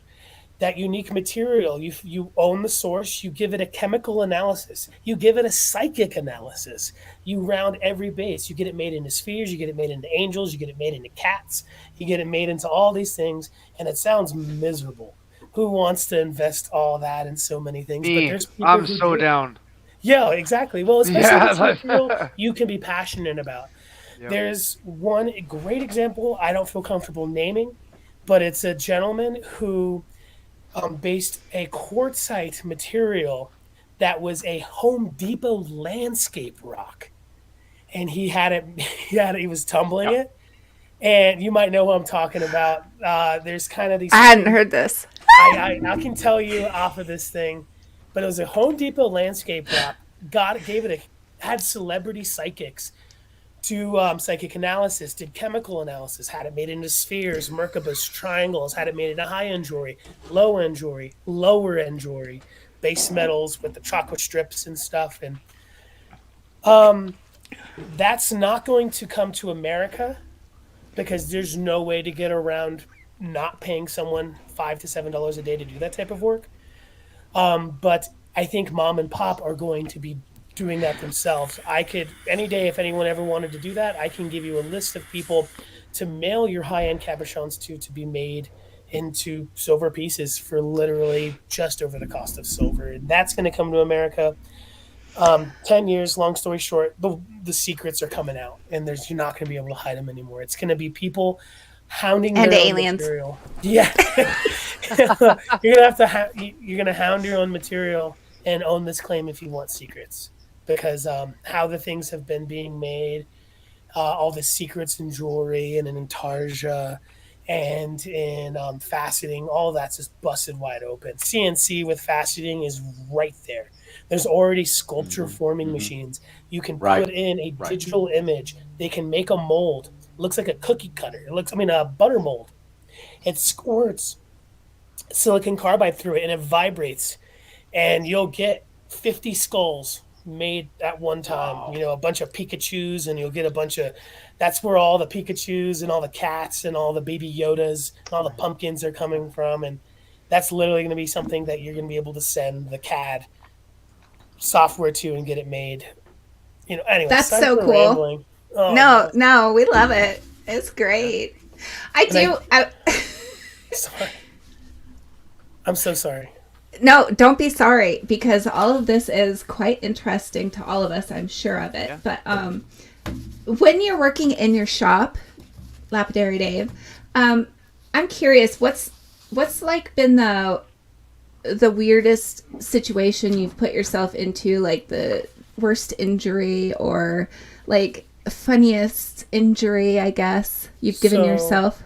That unique material, you own the source, you give it a chemical analysis, you give it a psychic analysis, you round every base, you get it made into spheres, you get it made into angels, you get it made into cats, you get it made into all these things, and it sounds miserable. Who wants to invest all that in so many things? Me, but there's people I'm who so do. Down. Yeah, exactly. Well, especially if it's material you can be passionate about. Yep. There's one great example I don't feel comfortable naming, but it's a gentleman who based a quartzite material that was a Home Depot landscape rock, and he was tumbling it, and you might know who I'm talking about. There's kind of these. I hadn't heard this. I can tell you off of this thing, but it was a Home Depot landscape rock. Had celebrity psychics do psychic analysis, did chemical analysis, had it made into spheres, Merkabahs, triangles, had it made into high-end jewelry, low-end jewelry, lower-end jewelry, base metals with the chocolate strips and stuff. And that's not going to come to America because there's no way to get around not paying someone $5 to $7 a day to do that type of work. But I think mom and pop are going to be doing that themselves. I could, any day, if anyone ever wanted to do that, I can give you a list of people to mail your high-end cabochons to be made into silver pieces for literally just over the cost of silver. And that's going to come to America. 10 years, long story short, the secrets are coming out, and you're not going to be able to hide them anymore. It's going to be people hounding and their aliens. own material. Yeah. You're going to hound your own material and own this claim if you want secrets. Because how the things have been being made, all the secrets in jewelry and in intarsia and in faceting. All that's just busted wide open. CNC with faceting is right there. There's already sculpture forming machines. You can put in a digital image. They can make a mold. It looks like a cookie cutter. A butter mold. It squirts silicon carbide through it and it vibrates, and you'll get 50 skulls made at one time. Wow. You know, a bunch of Pikachus, and you'll get a bunch of. That's where all the Pikachus and all the cats and all the baby Yodas and all the pumpkins are coming from, and that's literally going to be something that you're going to be able to send the CAD software to and get it made. You know, anyway. That's so cool. Oh, no, we love it. It's great. Sorry. I'm so sorry. No, don't be sorry, because all of this is quite interesting to all of us. I'm sure of it. Yeah. But when you're working in your shop, Lapidary Dave, I'm curious, what's like been the weirdest situation you've put yourself into, like the worst injury or like funniest injury, I guess, you've given yourself?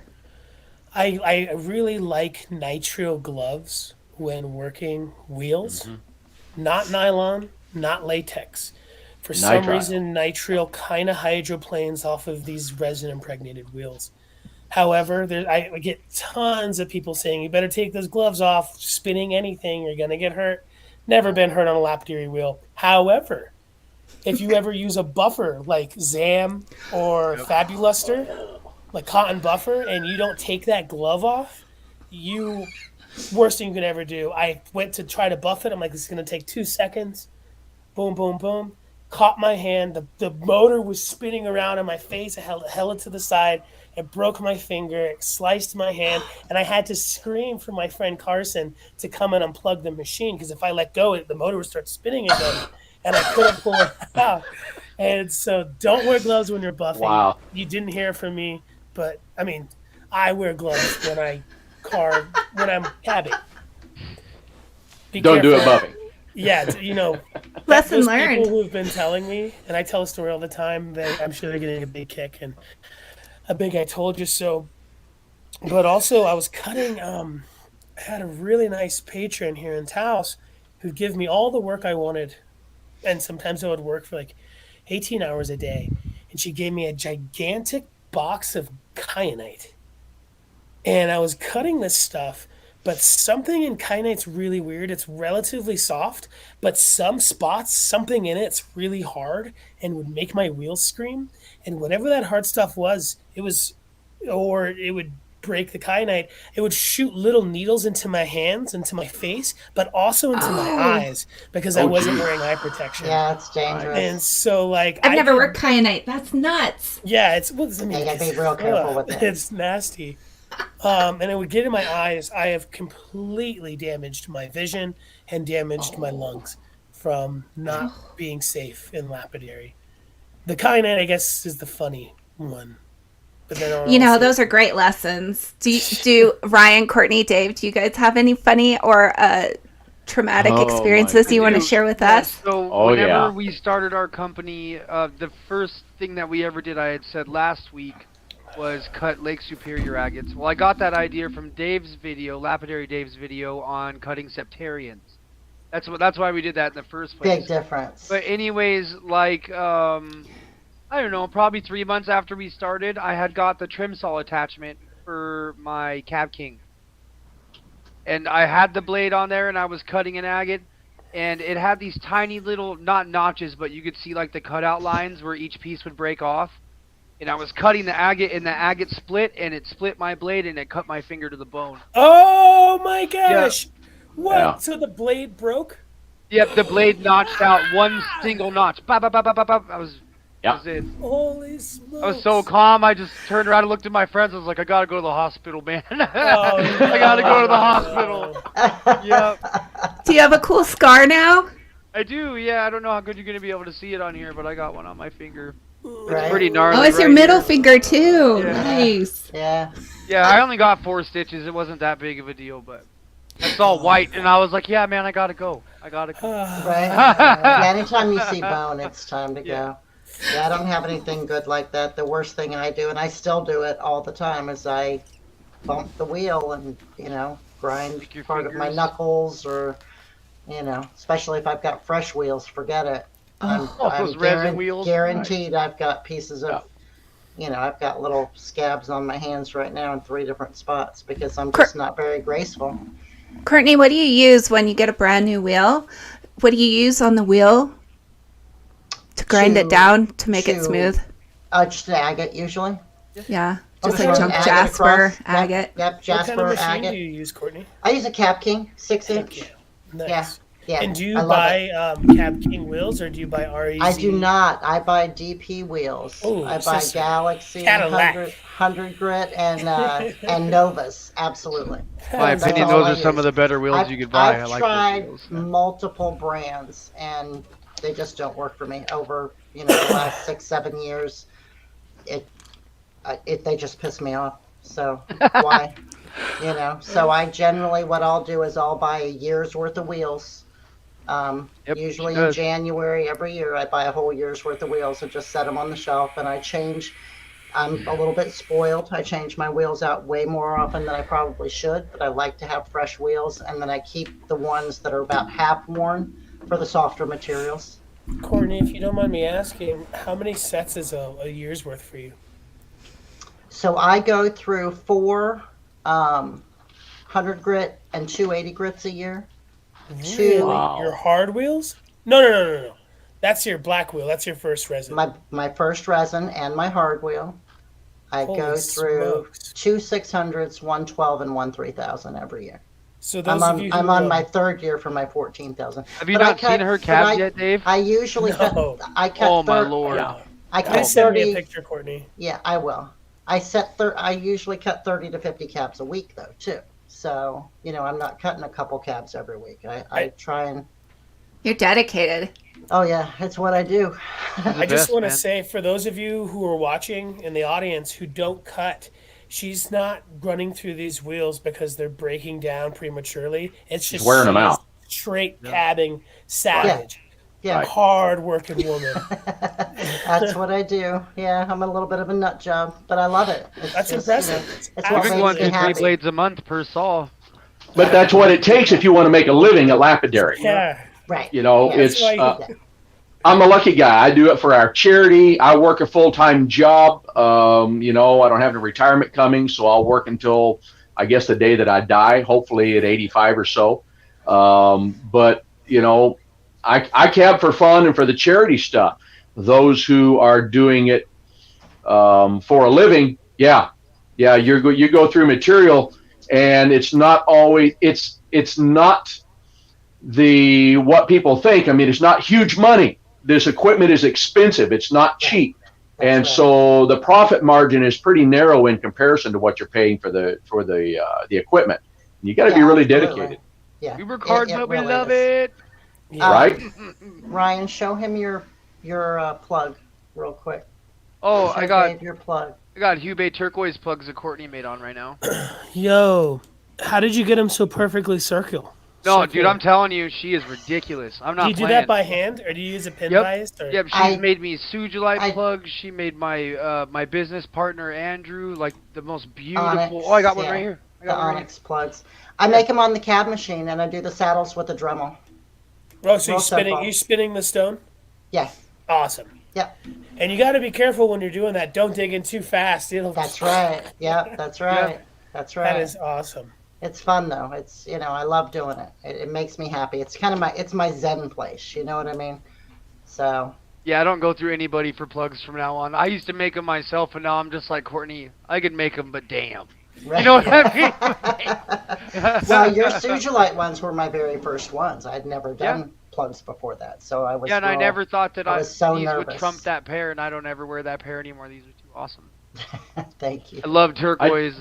I really like nitrile gloves when working wheels. Not nylon, not latex. For some reason, nitrile kind of hydroplanes off of these resin impregnated wheels. However, I get tons of people saying, you better take those gloves off. Spinning anything, you're going to get hurt. Never been hurt on a lapidary wheel. However, if you ever use a buffer like Zam or Fabuluster, like cotton buffer, and you don't take that glove off, worst thing you could ever do. I went to try to buff it. I'm like, this is going to take 2 seconds. Boom, boom, boom. Caught my hand. The motor was spinning around in my face. I held it to the side. It broke my finger. It sliced my hand. And I had to scream for my friend Carson to come and unplug the machine, because if I let go, the motor would start spinning again. And I couldn't pull it out. And so don't wear gloves when you're buffing. Wow. You didn't hear from me. But, I mean, I wear gloves when I'm cabbing. Don't do it buffing. Yeah, you know. Lesson learned. People who've been telling me, and I tell a story all the time, I'm sure they're getting a big kick and a big I told you so. But also, I was cutting, I had a really nice patron here in Taos who'd give me all the work I wanted. And sometimes I would work for like 18 hours a day. And she gave me a gigantic box of kyanite, and I was cutting this stuff, but something in kyanite's really weird. It's relatively soft, but some spots, something in it's really hard and would make my wheels scream. And whatever that hard stuff was, it would break the kyanite. It would shoot little needles into my hands, into my face, but also into my eyes, because I wasn't wearing eye protection. Yeah, it's dangerous. And so, like, I've never worked kyanite. That's nuts. Yeah, you gotta be real careful with it. It's nasty. And it would get in my eyes. I have completely damaged my vision and damaged my lungs from not being safe in lapidary. The kyanite, I guess, is the funny one. But then those are great lessons. Do Ryan, Courtney, Dave, do you guys have any funny or traumatic experiences you want to share with us? So whenever we started our company, the first thing that we ever did, I had said last week, was cut Lake Superior agates. Well, I got that idea from Dave's video, Lapidary Dave's video on cutting septarians. That's why we did that in the first place. Big difference. But anyways, like, I don't know, probably 3 months after we started, I had got the trim saw attachment for my Cab King. And I had the blade on there, and I was cutting an agate, and it had these tiny little, not notches, but you could see like the cutout lines where each piece would break off. And I was cutting the agate, and the agate split, and it split my blade, and it cut my finger to the bone. Oh my gosh! Yeah. What? Yeah. So the blade broke? Yep, the blade notched out one single notch. Bop, bop, bop, bop, bop. That was it. Holy smokes! I was so calm. I just turned around and looked at my friends. I was like, I gotta go to the hospital, man. I gotta go to the hospital. Yep. Do you have a cool scar now? I do. Yeah, I don't know how good you're gonna be able to see it on here, but I got one on my finger. Right. It's pretty gnarly. Oh, it's your middle finger too. Yeah. Nice. Yeah. Yeah, I only got 4 stitches. It wasn't that big of a deal, but it's all white, and I was like, yeah, man, I gotta go. Right. Yeah, anytime you see bone, it's time to go. Yeah, I don't have anything good like that. The worst thing I do, and I still do it all the time, is I bump the wheel and, grind Lick your part of my fingers. knuckles, or, especially if I've got fresh wheels, forget it. I'm, Oh, I'm those resin wheels. guaranteed I've got pieces of, I've got little scabs on my hands right now in 3 different spots because I'm just not very graceful. Courtney, what do you use when you get a brand new wheel? What do you use on the wheel to grind it down to make it smooth? Just an agate usually. Yeah, Just just like like agate Jasper, across. agate. Yep, What Jasper, kind of machine agate. do you use, Courtney? I use a Cap King 6-inch. Nice. Yeah. And do you I love buy Cab King wheels or do you buy REZ? I do not. I buy DP wheels. Ooh, I buy sister. Galaxy Cadillac. 100 grit and Novas. Absolutely. My That's opinion, all those I are some use. of the better wheels you could buy. I've I like tried those wheels. multiple brands and they just don't work for me. Over the last 6-7 years, they just piss me off. So why? So I generally, what I'll do is I'll buy a year's worth of wheels. Usually in January every year, I buy a whole year's worth of wheels and just set them on the shelf. And I change. I'm a little bit spoiled. I change my wheels out way more often than I probably should, but I like to have fresh wheels. And then I keep the ones that are about half worn for the softer materials. Courtney, if you don't mind me asking, how many sets is a year's worth for you? So I go through 4 100 grit and 280 grits a year. Really? Your hard wheels? No. That's your black wheel. That's your first resin. My first resin and my hard wheel. I Holy go through smokes. 2 600s, 1 12, and 1 3000 every year. So those of you who I'm on my 3rd year for my 14,000. Have you not seen her cabs yet, Dave? I usually cut. I cut. Oh my lord! Yeah. I cut Send me 30. a picture, Courtney. Yeah, I will. I usually cut 30 to 50 cabs a week though too. So I'm not cutting a couple cabs every week. I try and. You're dedicated. Oh yeah, it's what I do. I just want to say, for those of you who are watching in the audience who don't cut, she's not running through these wheels because they're breaking down prematurely. It's just wearing them out. Straight cabbing savage. Yeah. Hard working woman. That's what I do. Yeah, I'm a little bit of a nut job, but I love it. That's impressive. It's We've what been going makes me through 3 happy. blades a month per saw. But that's what it takes if you want to make a living at Lapidary. Yeah. Right. It's. That's why I'm a lucky guy. I do it for our charity. I work a full-time job. I don't have a retirement coming, so I'll work until I guess the day that I die, hopefully at 85 or so. But I cab for fun and for the charity stuff. Those who are doing it for a living, you go through material, and it's not always it's not what people think. I mean, it's not huge money. This equipment is expensive. It's not cheap. And so the profit margin is pretty narrow in comparison to what you're paying for the equipment. You got to be really dedicated. Yeah. We work hard, but we really love is. it. Right? Ryan, show him your plug real quick. Oh, Show I got Dave your plug. Hubei turquoise plugs that Courtney made on right now. Yo, how did you get them so perfectly circular? No, dude, I'm telling you, she is ridiculous. I'm not Do you do playing. that by hand, or do you use a pin Yep. bias? Or? Yep, she's made me Sujilite plugs. She made my my business partner Andrew like the most beautiful. Onyx, I got one right here. I The got one right Onyx plugs. I make them on the cab machine, and I do the saddles with the Dremel. Oh, so Real simple. you're spinning the stone? Yeah. Awesome. Yep. And you got to be careful when you're doing that. Don't dig in too fast. That's right. Yeah, that's right. Yeah. That's right. That is awesome. It's fun though. It's I love doing it. It makes me happy. It's kind of my zen place. You know what I mean? So. Yeah, I don't go through anybody for plugs from now on. I used to make them myself, and now I'm just like Courtney. I could make them, but damn. Right. You know what I mean? Well, your Sujilite ones were my very first ones. I'd never done plugs before that, so I was. Yeah, and I never thought that I was so these would nervous. trump that pair, and I don't ever wear that pair anymore. These are too awesome. Thank you. I love turquoise.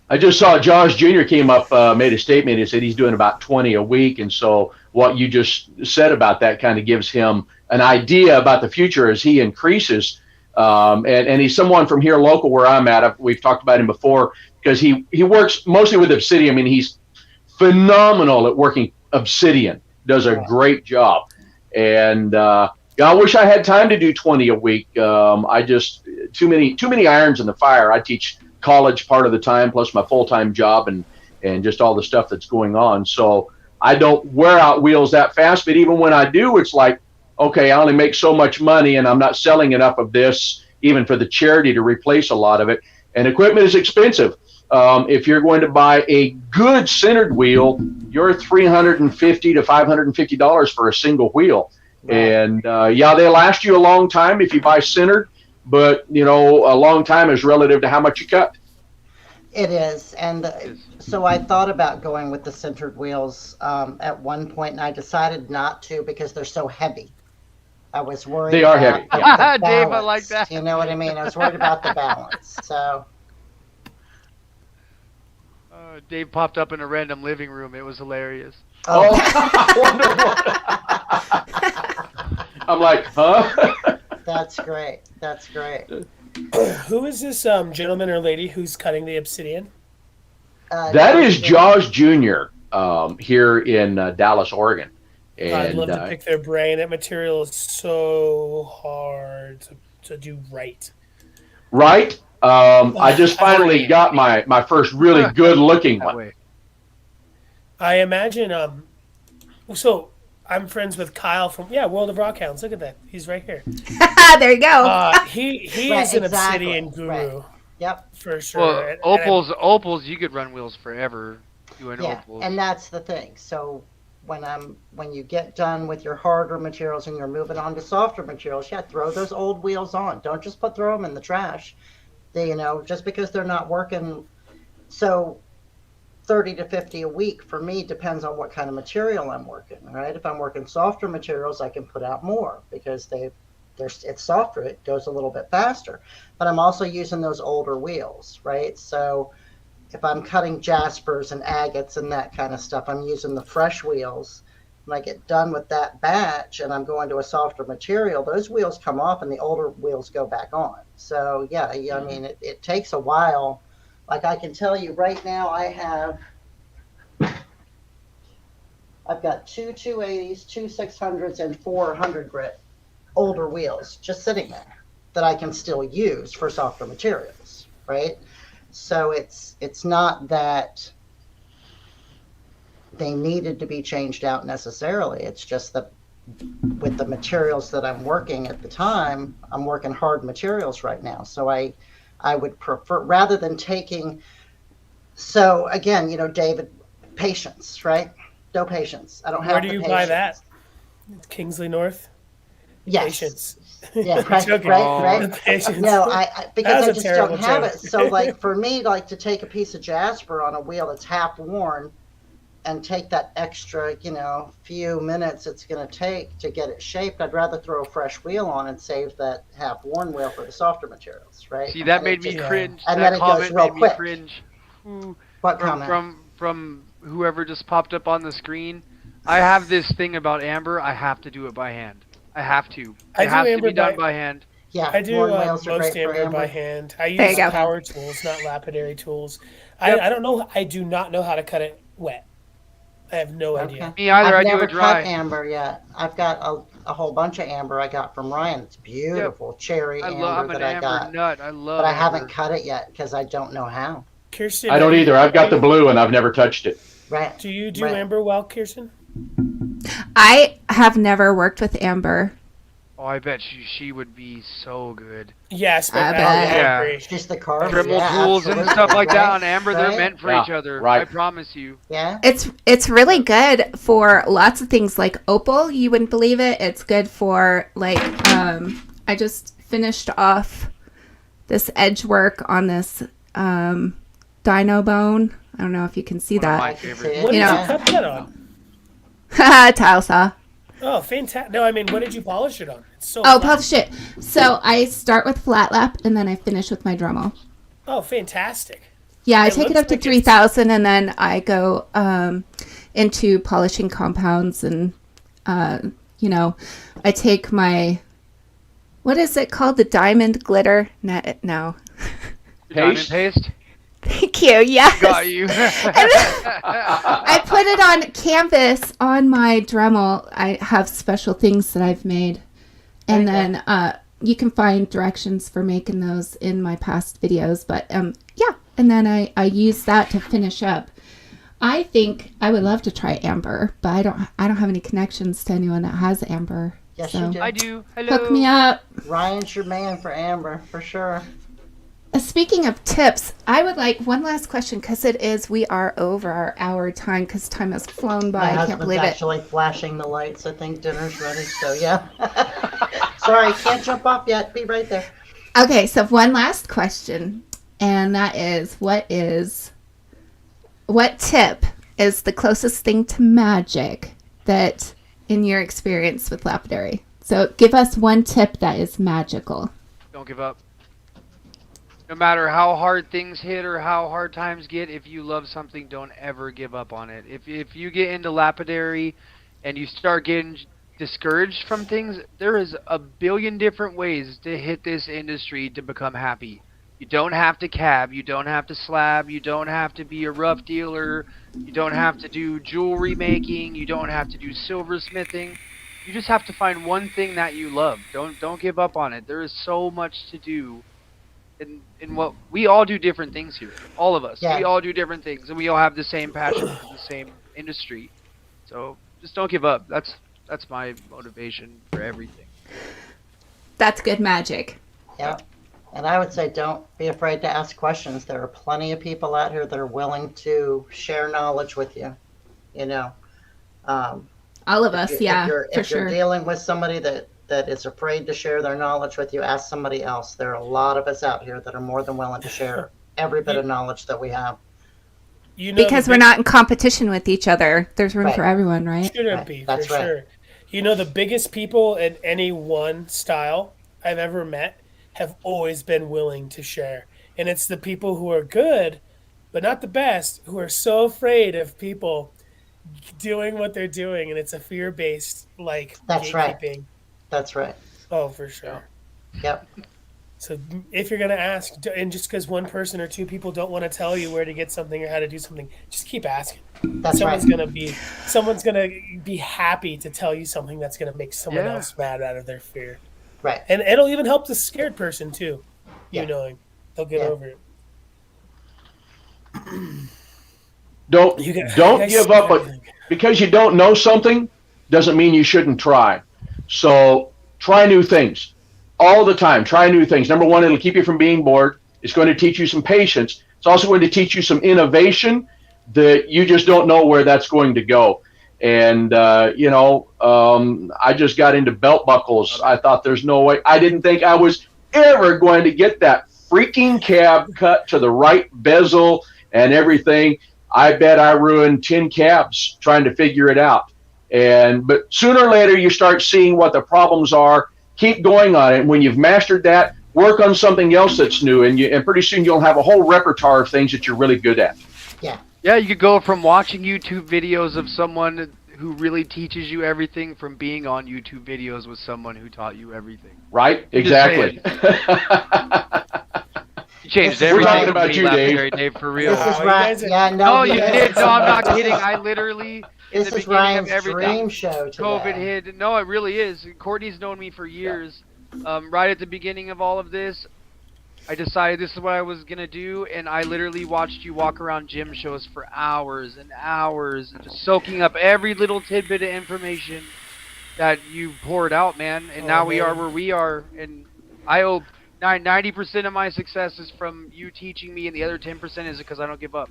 I just saw Josh Jr. came up, made a statement. He said he's doing about 20 a week. And so what you just said about that kind of gives him an idea about the future as he increases. And he's someone from here local where I'm at. We've talked about him before because he works mostly with obsidian. I mean, he's phenomenal at working obsidian, does a great job. And Yeah, I wish I had time to do 20 a week. I just too many irons in the fire. I teach college part of the time, plus my full-time job and just all the stuff that's going on. So I don't wear out wheels that fast. But even when I do, it's like, okay, I only make so much money, and I'm not selling enough of this even for the charity to replace a lot of it. And equipment is expensive. If you're going to buy a good centered wheel, you're $350 to $550 for a single wheel. And they last you a long time if you buy centered, but a long time is relative to how much you cut. It is, and so I thought about going with the centered wheels at one point, and I decided not to because they're so heavy. I was worried. They are heavy. Yeah. Dave, I like that. You know what I mean? I was worried about the balance. So. Dave popped up in a random living room. It was hilarious. Oh, wonderful. I'm like, huh? That's great. That's great. Who is this gentleman or lady who's cutting the obsidian? That is Jaws Jr. Here in Dallas, Oregon. And, I'd love to pick their brain. That material is so hard to do right. Right? I just finally got my first really good looking one. I imagine. So I'm friends with Kyle from World of Rockhounds. Look at that. He's right here. There you go. He is an obsidian guru. Right. Yep. For sure. Well, Opals, you could run wheels forever doing Opals. And that's the thing. So when you get done with your harder materials and you're moving on to softer materials, throw those old wheels on. Don't just throw them in the trash. Just because they're not working. So 30 to 50 a week for me depends on what kind of material I'm working, right? If I'm working softer materials, I can put out more because it's softer. It goes a little bit faster. But I'm also using those older wheels, right? So if I'm cutting jaspers and agates and that kind of stuff, I'm using the fresh wheels. When I get done with that batch and I'm going to a softer material, those wheels come off and the older wheels go back on. So I mean, it takes a while. Like I can tell you right now, I've got two 280s, two 600s, and 400 grit older wheels just sitting there that I can still use for softer materials, right? So it's not that they needed to be changed out necessarily. It's just that with the materials that I'm working at the time, I'm working hard materials right now. So I would prefer, rather than taking, so again, David, patience, right? No patience. I don't have the patience. Where do you buy that? Kingsley North? Yes. Patience. Yeah, right. Patience. No, because I just don't have joke. it. So like for me, like to take a piece of jasper on a wheel that's half worn and take that extra, few minutes it's going to take to get it shaped, I'd rather throw a fresh wheel on and save that half worn wheel for the softer materials, right? See, that made me cringe. And that then it goes real quick. Cringe. What comment? From whoever just popped up on the screen. I have this thing about amber. I have to do it by hand. I have to. It has to be done by hand. Yeah, I do most amber by hand. I use power tools, not lapidary tools. Yep. I don't know. I do not know how to cut it wet. I have no idea. Me either. I've never do it dry. cut amber yet. I've got a whole bunch of amber I got from Ryan. It's beautiful cherry amber that I got. Nut. I love. But I amber. haven't cut it yet because I don't know how. Kirsten, I don't either. I've got the blue and I've never touched it. Right. Do you do amber well, Kirsten? I have never worked with amber. Oh, I bet she would be so good. Yes, but I bet. I agree. Just the carving. Dremel tools and stuff like that on amber, they're meant for each other. Right. I promise you. Yeah. It's really good for lots of things like opal. You wouldn't believe it. It's good for like I just finished off this edge work on this dino bone. I don't know if you can see that. My favorite. What did you cut that on? Tile saw. Oh, fantastic. No, I mean, what did you polish it on? It's so polish it. So I start with flat lap and then I finish with my Dremel. Oh, fantastic. Yeah, I take it up to 3,000 and then I go into polishing compounds and, I take my, what is it called? The diamond glitter? No. Diamond paste? Thank you. Yes. Got you. I put it on canvas on my Dremel. I have special things that I've made And then you can find directions for making those in my past videos. But yeah, and then I use that to finish up. I think I would love to try amber, but I don't have any connections to anyone that has amber. Yes, so you do. I do. Hello. Hook me up. Ryan's your man for amber, for sure. Speaking of tips, I would like one last question because we are over our hour time because time has flown by. My I can't husband's believe it. actually flashing the lights. I think dinner's ready, so yeah. Sorry, can't jump off yet. Be right there. Okay, so one last question, and that is, what tip is the closest thing to magic that, in your experience with lapidary? So give us one tip that is magical. Don't give up. No matter how hard things hit or how hard times get, if you love something, don't ever give up on it. If you get into lapidary and you start getting discouraged from things, there is a billion different ways to hit this industry to become happy. You don't have to cab, you don't have to slab, you don't have to be a rough dealer, you don't have to do jewelry making, you don't have to do silversmithing. You just have to find one thing that you love. Don't give up on it. There is so much to do. In what we all do different things here. All of us. Yeah. We all do different things, and we all have the same passion for the same industry. So just don't give up. That's my motivation for everything. That's good magic. Yeah. And I would say don't be afraid to ask questions. There are plenty of people out here that are willing to share knowledge with you. You know. All of us, If for you're sure. dealing with somebody that is afraid to share their knowledge with you, ask somebody else. There are a lot of us out here that are more than willing to share every bit of knowledge that we have. You know, Because we're not in competition with each other. There's room Right. for everyone, right? Shouldn't Right. be, for That's right. sure. You know, the biggest people in any one style I've ever met have always been willing to share. And it's the people who are good, but not the best, who are so afraid of people doing what they're doing. And it's a fear-based, like, That's right. gatekeeping. That's right. Oh, for sure. Yep. So if you're going to ask, and just because one person or two people don't want to tell you where to get something or how to do something, just keep asking. That's someone's right. someone's gonna be happy to tell you something that's gonna make someone Yeah. else mad out of their fear. Right. And it'll even help the scared person too. You Yeah. knowing they'll get Yeah. over it. Don't You guys give up, but because you don't know something doesn't mean you shouldn't try. So try new things all the time. Try new things. Number one, it'll keep you from being bored. It's going to teach you some patience. It's also going to teach you some innovation that you just don't know where that's going to go. And, I just got into belt buckles. I thought there's no way. I didn't think I was ever going to get that freaking cab cut to the right bezel and everything. I bet I ruined 10 cabs trying to figure it out. But sooner or later, you start seeing what the problems are. Keep going on it. When you've mastered that, work on something else that's new, and pretty soon you'll have a whole repertoire of things that you're really good at. Yeah. Yeah, you could go from watching YouTube videos of someone who really teaches you everything from being on YouTube videos with someone who taught you everything. Right? Just Exactly. You changed We're everything talking about for me, you, Dave. Lapidary Dave, for real. This is you Ryan. guys are- Yeah, No, you this did. is- No, I'm not kidding. I literally, in This the is beginning Ryan's of everything, dream show today. COVID hit. No, it really is. Courtney's known me for years. Right at the beginning of all of this, I decided this is what I was going to do, and I literally watched you walk around gym shows for hours and hours, and just soaking up every little tidbit of information that you poured out, man. And now we are where we are, and I hope 90% of my success is from you teaching me, and the other 10% is because I don't give up.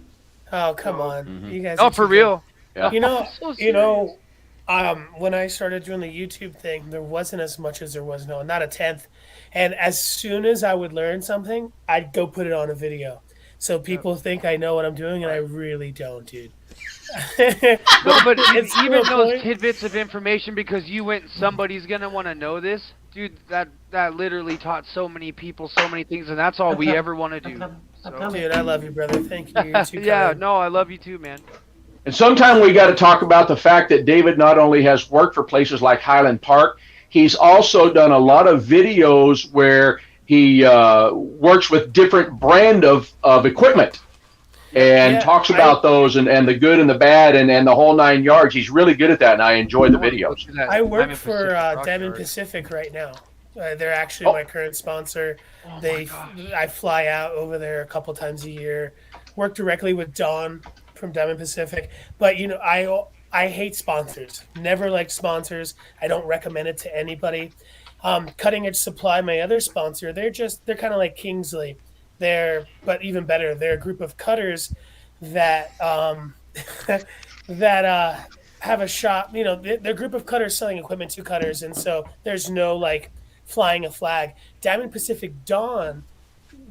Oh, come on. Mhm. You guys No, are for too real. Yeah. good. So When I started doing the YouTube thing, there wasn't as much as there was now, not a tenth. And as soon as I would learn something, I'd go put it on a video. So people think I know what I'm doing, and I really don't, dude. No, but It's even to a those point- tidbits of information, because you went, somebody's gonna want to know this, dude. That literally taught so many people so many things, and that's all we ever want to do. So. Dude, I love you, brother. Thank you. You're too Yeah, kind. no, I love you too, man. And sometime we got to talk about the fact that David not only has worked for places like Highland Park, he's also done a lot of videos where he works with different brand of equipment. and Yeah, talks about those and the good and the bad and the whole 9 yards. He's really good at that, and I enjoy the videos. I work for Diamond Pacific right now. They're actually my current sponsor. Oh I fly out over there a couple times a year. Work directly with Don from Diamond Pacific. But I hate sponsors. Never liked sponsors. I don't recommend it to anybody. Cutting Edge Supply, my other sponsor, they're kind of like Kingsley. But even better, they're a group of cutters that that have a shop. They're a group of cutters selling equipment to cutters, and so there's no like flying a flag. Diamond Pacific Don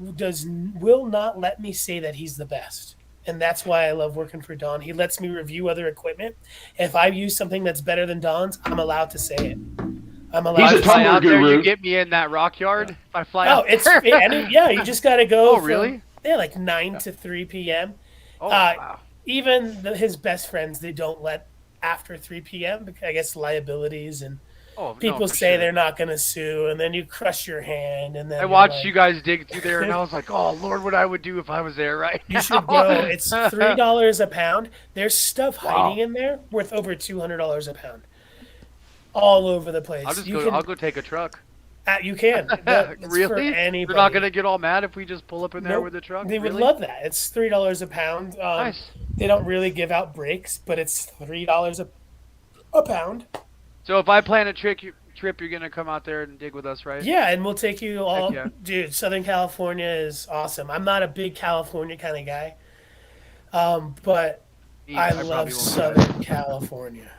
will not let me say that he's the best. And that's why I love working for Don. He lets me review other equipment. If I use something that's better than Don's, I'm allowed to say it. I'm allowed He's a to fly tumbler out there, guru. you get me in that rock yard. If I fly out it's there. yeah. You just got to go. Oh, really? Like 9 to 3 p.m. Oh, wow. Even his best friends, they don't let after 3 p.m. because I guess liabilities and people say they're not going to sue, and then you crush your hand. And then I watched you guys dig through there, and I was like, "Oh Lord, what I would do if I was there, right?" You should go. It's $3 a pound. There's stuff hiding in there worth over $200 a pound, all over the place. I'll go take a truck. You can. Really? For anybody. They're not gonna get all mad if we just pull up in there with a truck. They would love that. It's $3 a pound. Nice. They don't really give out breaks, but it's $3 a pound. So if I plan a trip, you're gonna come out there and dig with us, right? Yeah, and we'll take you all. Yeah. Dude, Southern California is awesome. I'm not a big California kind of guy, but I love Southern California.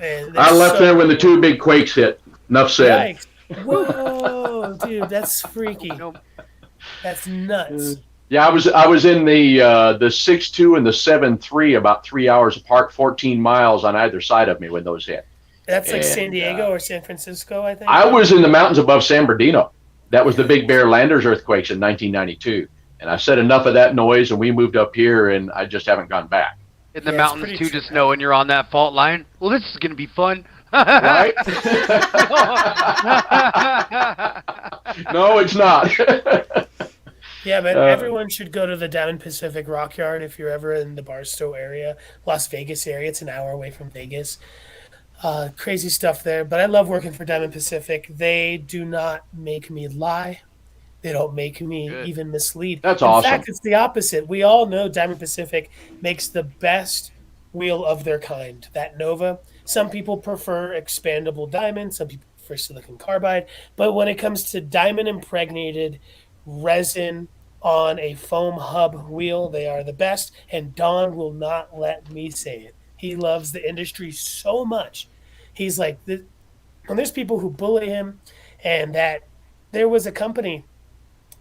And I left there when the 2 big quakes hit. Enough said. Yikes. Whoa, dude, that's freaky. That's nuts. Yeah, I was in the 6.2 and the 7.3 about 3 hours apart, 14 miles on either side of me when those hit. That's like San Diego or San Francisco, I think. I was in the mountains above San Bernardino. That was the Big Bear Landers earthquakes in 1992. And I said enough of that noise, and we moved up here, and I just haven't gone back. In the mountains too, just knowing you're on that fault line. Well, this is gonna be fun. Right? No, it's not. Yeah, but everyone should go to the Diamond Pacific Rock Yard if you're ever in the Barstow area, Las Vegas area. It's an hour away from Vegas. Crazy stuff there. But I love working for Diamond Pacific. They do not make me lie. They don't make me even mislead. That's awesome. In fact, it's the opposite. We all know Diamond Pacific makes the best wheel of their kind, that Nova. Some people prefer expandable diamond. Some people prefer silicon carbide. But when it comes to diamond impregnated resin on a foam hub wheel, they are the best. And Don will not let me say it. He loves the industry so much. He's like, and there's people who bully him, and that there was a company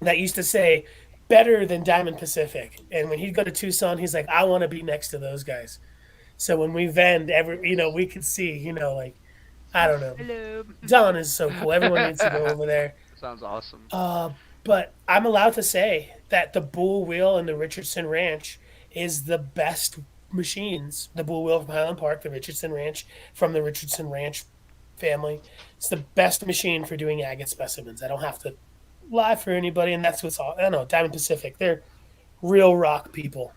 that used to say better than Diamond Pacific. And when he'd go to Tucson, he's like, I want to be next to those guys. So when we vend, we could see, like, I don't know. Hello. Don is so cool. Everyone needs to go over there. Sounds awesome. But I'm allowed to say that the Bull Wheel and the Richardson Ranch is the best machines. The Bull Wheel from Highland Park, the Richardson Ranch from the Richardson Ranch family. It's the best machine for doing agate specimens. I don't have to lie for anybody, and that's what's all. I don't know, Diamond Pacific. They're real rock people.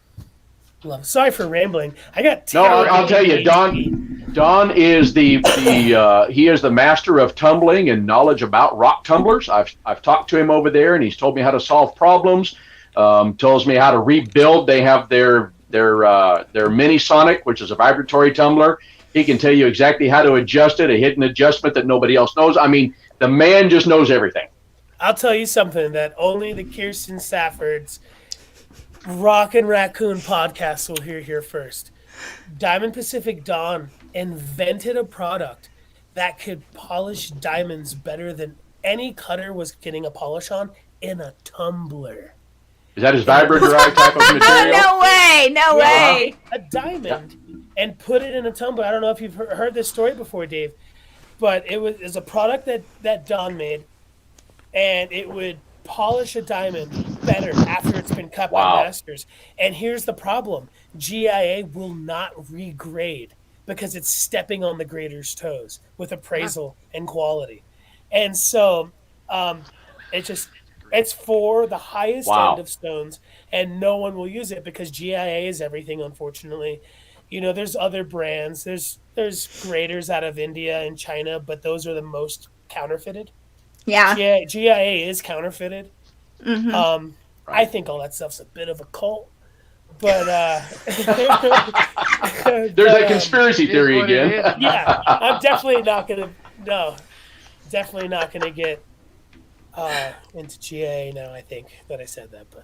Love it. Sorry for rambling. I got I'll tell you, Don is he is the master of tumbling and knowledge about rock tumblers. I've talked to him over there, and he's told me how to solve problems. Tells me how to rebuild. They have their mini Sonic, which is a vibratory tumbler. He can tell you exactly how to adjust it, a hidden adjustment that nobody else knows. I mean, the man just knows everything. I'll tell you something that only the Kirsten Safford's Rock and Raccoon podcast will hear here first. Diamond Pacific Don invented a product that could polish diamonds better than any cutter was getting a polish on in a tumbler. Is that his vibrator type of material? No way. A diamond and put it in a tumbler. I don't know if you've heard this story before, Dave, but it was a product that Don made, and it would polish a diamond better after it's been cut by masters. And here's the problem. GIA will not regrade because it's stepping on the grader's toes with appraisal and quality. And so it just factory. It's for the highest Wow. end of stones, and no one will use it because GIA is everything, unfortunately. There's other brands. There's graders out of India and China, but those are the most counterfeited. Yeah. GIA is counterfeited. Mm-hmm. I think all that stuff's a bit of a cult, but There's a conspiracy It is theory what it again. is. yeah, I'm definitely not gonna. No, definitely not gonna get into GA now. I think that I said that, but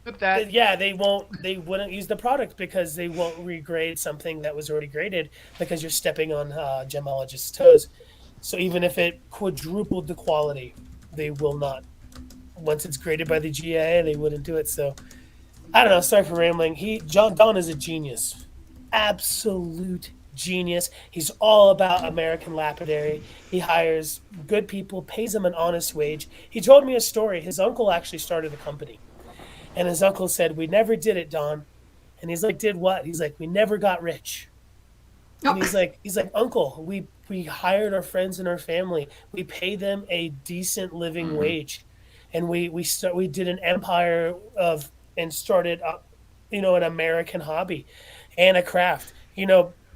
With that, yeah, they wouldn't use the product because they won't regrade something that was already graded because you're stepping on gemologists' toes. So even if it quadrupled the quality, they will not. Once it's graded by the GIA, they wouldn't do it. So I don't know. Sorry for rambling. Don is a genius, absolute genius. He's all about American lapidary. He hires good people, pays them an honest wage. He told me a story. His uncle actually started a company, and his uncle said, "We never did it, Don." And he's like, "Did what?" He's like, "We never got rich." And he's like, "Uncle, we hired our friends and our family. We paid them a decent living wage, and we did an empire and started up, an American hobby, and a craft.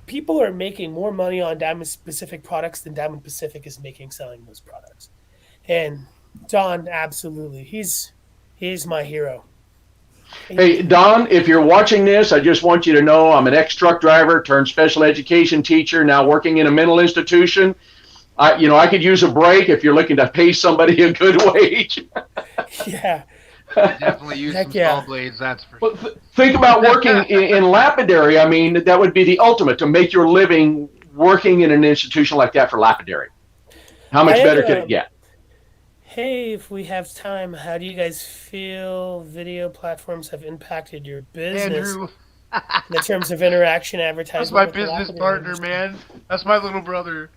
People are making more money on Diamond Pacific products than Diamond Pacific is making selling those products." And Don, absolutely, he's my hero. Hey, Don, if you're watching this, I just want you to know I'm an ex-truck driver turned special education teacher, now working in a mental institution. I could use a break if you're looking to pay somebody a good wage. Yeah. definitely use Heck some yeah. saw blades. That's for sure. Well, think about working in lapidary. I mean, that would be the ultimate, to make your living working in an institution like that for lapidary. How much better could it get? Hey, if we have time, how do you guys feel video platforms have impacted your business Andrew, in terms of interaction, advertising? that's my with the business lapidary partner, industry? man. That's my little brother.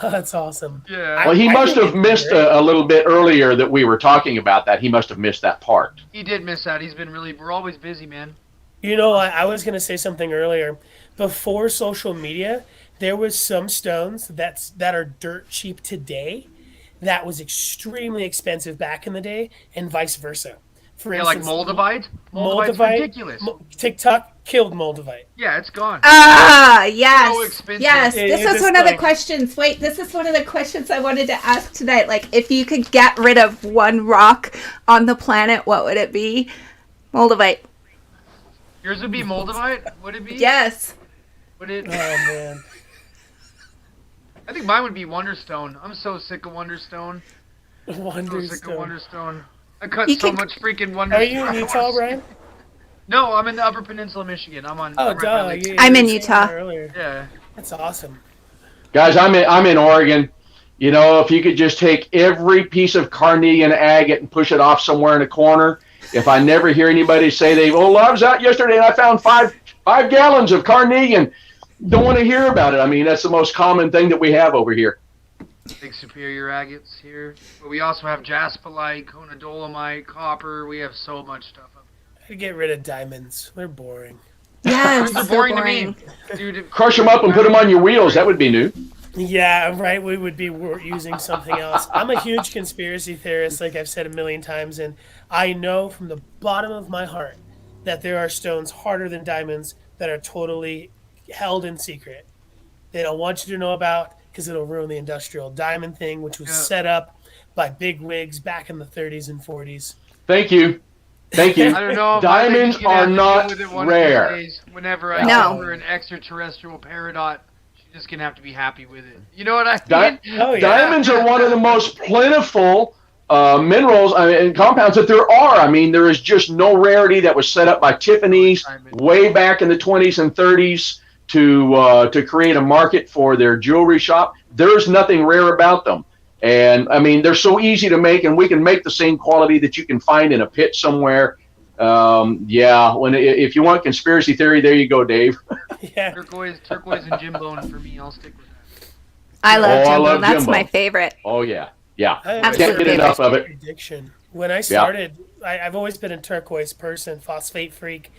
Oh, that's awesome. Yeah, Well, he I must think have it's missed great. a little bit earlier that we were talking about that. He must have missed that part. he did miss out. We're always busy, man. I was going to say something earlier. Before social media, there was some stones that are dirt cheap today that was extremely expensive back in the day, and vice versa. For Yeah, like instance, Moldavite. Moldavite's ridiculous. TikTok killed Moldavite. Yeah, it's gone. Yes. So expensive. Yes. It- This it is just, one of the like- questions. Wait, this is one of the questions I wanted to ask tonight. Like, if you could get rid of one rock on the planet, what would it be? Moldavite. Yours would be Moldavite. Would it be? Yes. Would it? Oh man. I think mine would be Wonderstone. I'm so sick of Wonderstone. So sick of Wonderstone. Wonderstone. I cut You so can- much freaking Wonderstone. Are you in Utah, Brian? No, I'm in the Upper Peninsula, Michigan. I'm on. Oh, I'm right by duh. Lake- I'm in were saying Utah. that earlier. Yeah. That's awesome. Guys, I'm in Oregon. If you could just take every piece of carnelian agate and push it off somewhere in a corner. If I never hear anybody say I was out yesterday and I found five gallons of carnelian. Don't want to hear about it. I mean, that's the most common thing that we have over here. Big superior agates here. But we also have jasperite, conodolomite, copper. We have so much stuff up I'd get rid of diamonds. They're boring. Yes. They're so boring to me. Dude, Crush them up and put them on your wheels. That would be new. Yeah, right. We would be using something else. I'm a huge conspiracy theorist, like I've said a million times, and I know from the bottom of my heart that there are stones harder than diamonds that are totally held in secret. They don't want you to know about because it'll ruin the industrial diamond thing, which was set up by big wigs back in the 30s and 40s. Thank you. I don't know. If Diamonds I think you're gonna are have to not deal with it one rare. Of these days, whenever I No. give her an extraterrestrial peridot, she's just gonna have to be happy with it. You know what I Di- mean? Oh, yeah. Diamonds are one of the most plentiful minerals and compounds that there are. I mean, there is just no rarity that was set up by Tiffany's way back in the 20s and 30s to create a market for their jewelry shop. There's nothing rare about them. And I mean, they're so easy to make, and we can make the same quality that you can find in a pit somewhere. If you want conspiracy theory, there you go, Dave. Yeah. Turquoise and Jim Bone for me. I'll stick with that. I love I Jimbo. love That's Jimbo. my favorite. Oh yeah, yeah. I Can't Absolutely. get enough of it. Addiction. When I started, I've always been a turquoise person, phosphate freak,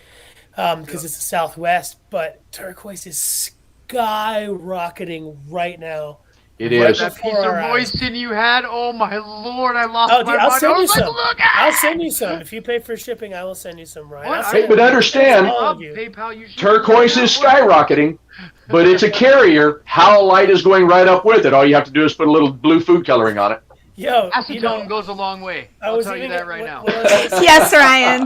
because it's the Southwest. But turquoise is skyrocketing right now. It Right is. That piece before of our eyes. moisten you had, oh my lord, I lost Oh, my dude, I'll mind. send I you was like, some. look at I'll it! send you some. If you pay for shipping, I will send you some, Ryan. What? I'll send But understand, all of you. PayPal, you should turquoise is skyrocketing, but it's a carrier. Howlite is going right up with it. All you have to do is put a little blue food coloring on it. Yo, Acetone you know, goes a long way. I I'll was tell you even that right now. what I was gonna say, Yes, Ryan.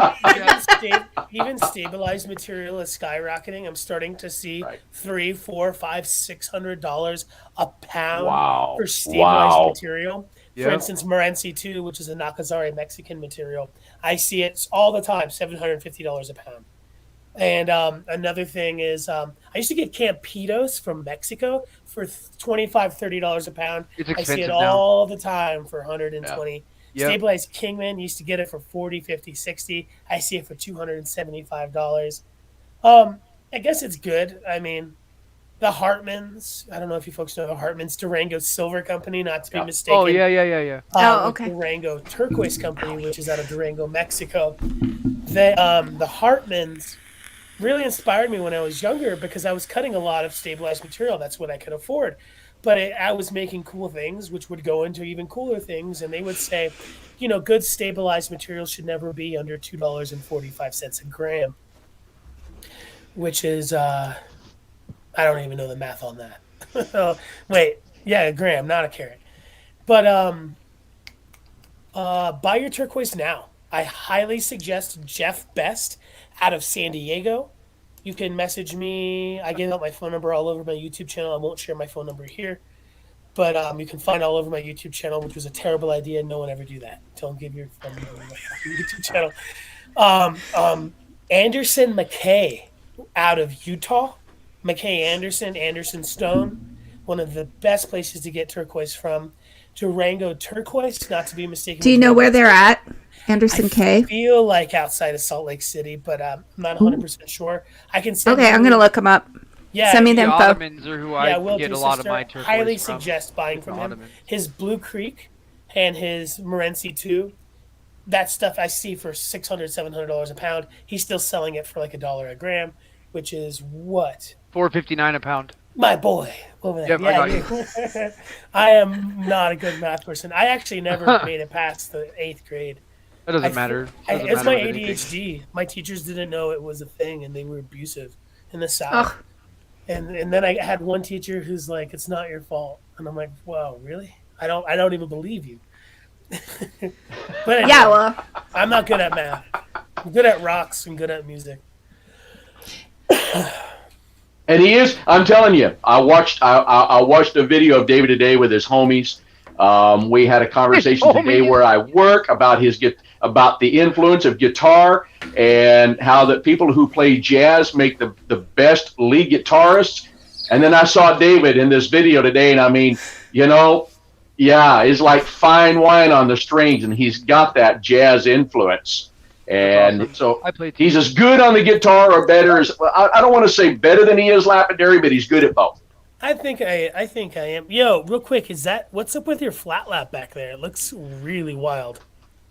even stabilized material is skyrocketing. I'm starting to see Right. $300, $400, $500, $600 a pound Wow. for stabilized Wow. material. For Yeah. instance, Morenci 2, which is a Nakazari Mexican material, I see it all the time, $750 a pound. And another thing is, I used to get Campitos from Mexico for $25, $30 a pound. It's I see expensive it now. all the time for 120. Yep. Stabilized Kingman used to get it for 40, 50, 60. I see it for $275. I guess it's good. I mean, the Hartmans. I don't know if you folks know the Hartmans, Durango Silver Company, not to be mistaken. Oh yeah. Oh, With okay. Durango Turquoise Company, which is out of Durango, Mexico. The Hartmans really inspired me when I was younger because I was cutting a lot of stabilized material. That's what I could afford. But I was making cool things, which would go into even cooler things. And they would say, you know, good stabilized material should never be under $2.45 a gram, which is, I don't even know the math on that. Wait, yeah, a gram, not a carat. But buy your turquoise now. I highly suggest Jeff Best out of San Diego. You can message me. I gave out my phone number all over my YouTube channel. I won't share my phone number here. But you can find all over my YouTube channel, which was a terrible idea. No one ever do that. Don't give your phone number on my YouTube channel. Anderson McKay out of Utah. McKay Anderson Stone. One of the best places to get turquoise from. Durango Turquoise, not to be mistaken. Do you know where they're at? Anderson I K. feel like outside of Salt Lake City, but I'm not 100% sure. I can send Okay, you- I'm going to look them up. Yeah, Send me The the info. Ottomans are who yeah, I will get do, a lot sister. of my turquoise Highly from. suggest buying from him. Ottomans. His Blue Creek and his Morenci 2, that stuff I see for $600, $700 a pound. He's still selling it for like $1 a gram, which is what? $4.59 a pound. My boy over there. Yep, I got you. I am not a good math person. I actually never made it past the 8th grade. That doesn't matter. Doesn't It's matter my with anything. ADHD. My teachers didn't know it was a thing, and they were abusive in the South. Ugh. And then I had one teacher who's like, "It's not your fault," and I'm like, "Wow, really? I don't even believe you." But anyway, Yeah, well, I'm not good at math. I'm good at rocks and good at music. And he is. I'm telling you. I watched a video of David today with his homies. We had a conversation today homies. where I work about about the influence of guitar and how that people who play jazz make the best lead guitarists. And then I saw David in this video today, and I mean, you know, yeah, it's like fine wine on the strings, and he's got that jazz influence. And That's awesome. so I play he's as good on the guitar or better as, I don't want to say better than he is Lapidary, but he's good at both. I think I am. Yo, real quick, what's up with your flat lap back there? It looks really wild.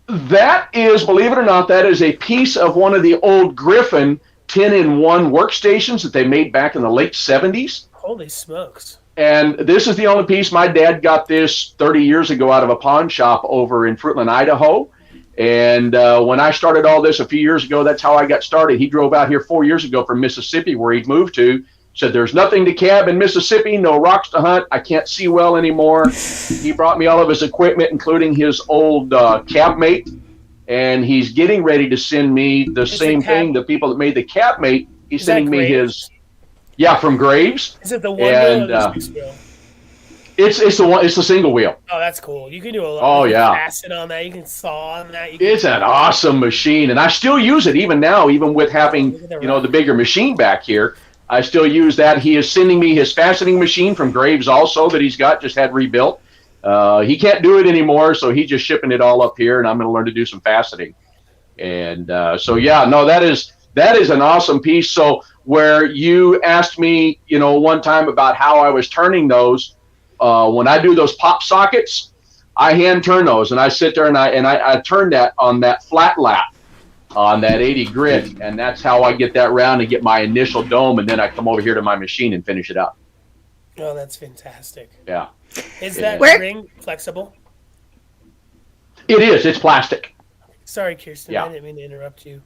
That is, believe it or not, that is a piece of one of the old Griffin 10-in-1 workstations that they made back in the late 70s. Holy smokes. And this is the only piece. My dad got this 30 years ago out of a pawn shop over in Fruitland, Idaho. And when I started all this a few years ago, that's how I got started. He drove out here 4 years ago from Mississippi, where he'd moved to. Said, there's nothing to cab in Mississippi, no rocks to hunt. I can't see well anymore. He brought me all of his equipment, including his old cabmate. And he's getting ready to send me the same thing. The people that made the cabmate, he's sending me his, from Graves. Is it the one wheel or the 6 wheel? It's the one. It's the single wheel. Oh, that's cool. You can do a lot. Oh, you can yeah. fasten on that. You can saw on that. It's an awesome machine, and I still use it even now, even with having Look at that the bigger machine back here. I still use that. He is sending me his fastening machine from Graves also that he's got, just had rebuilt. He can't do it anymore, so he's just shipping it all up here, and I'm going to learn to do some faceting. And that is an awesome piece. So where you asked me, one time about how I was turning those, when I do those pop sockets, I hand turn those, and I sit there and I turn that on that flat lap on that 80 grit, and that's how I get that round and get my initial dome, and then I come over here to my machine and finish it up. Oh, that's fantastic. Yeah. Is that Where- ring flexible? It is. It's plastic. Sorry, Kirsten. Yeah. I didn't mean to interrupt you.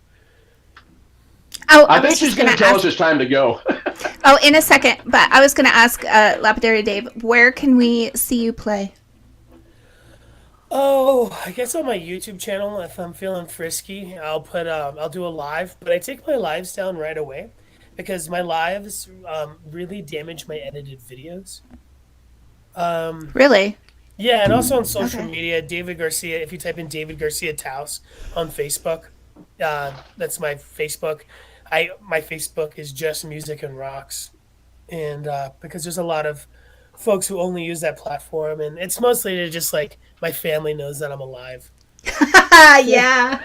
Oh, I was think she's just going to gonna tell ask- us it's time to go. Oh, in a second. But I was going to ask Lapidary Dave, where can we see you play? Oh, I guess on my YouTube channel, if I'm feeling frisky, I'll do a live, but I take my lives down right away because my lives really damage my edited videos. Really? Yeah, and also on social Okay. media, David Garcia. If you type in David Garcia Taos on Facebook, that's my Facebook. My Facebook is just music and rocks, and because there's a lot of folks who only use that platform, and it's mostly to just like my family knows that I'm alive. Yeah.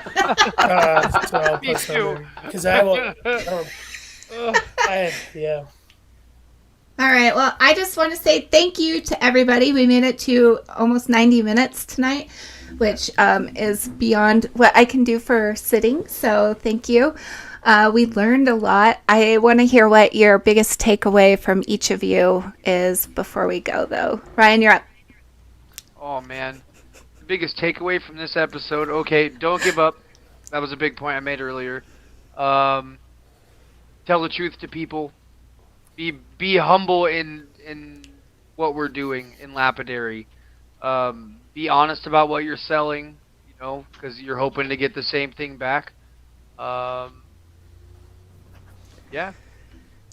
So I'll Me put too. something because I will. Yeah. All right. Well, I just want to say thank you to everybody. We made it to almost 90 minutes tonight, which is beyond what I can do for sitting. So thank you. We learned a lot. I want to hear what your biggest takeaway from each of you is before we go, though. Ryan, you're up. Oh man, the biggest takeaway from this episode. Okay, don't give up. That was a big point I made earlier. Tell the truth to people. Be humble in what we're doing in Lapidary. Be honest about what you're selling. You know, because you're hoping to get the same thing back. Yeah,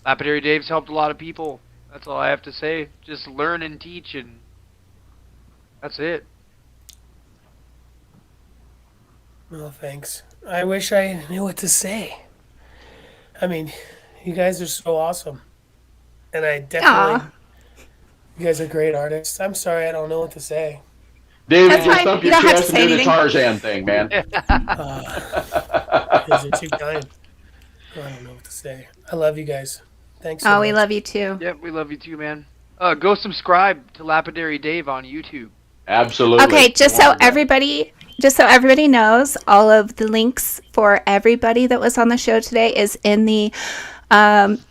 Lapidary Dave's helped a lot of people. That's all I have to say. Just learn and teach, and that's it. Well, thanks. I wish I knew what to say. I mean, you guys are so awesome. And I definitely, Aw. you guys are great artists. I'm sorry I don't know what to say. David, That's just fine. thump You your don't have to chest and say do the anything. Tarzan thing, man. Is it too kind? I don't know what to say. I love you guys. Thanks so Oh, much. we love you too. Yep, we love you too, man. Go subscribe to Lapidary Dave on YouTube. Absolutely. Okay, just so everybody knows, all of the links for everybody that was on the show today is in the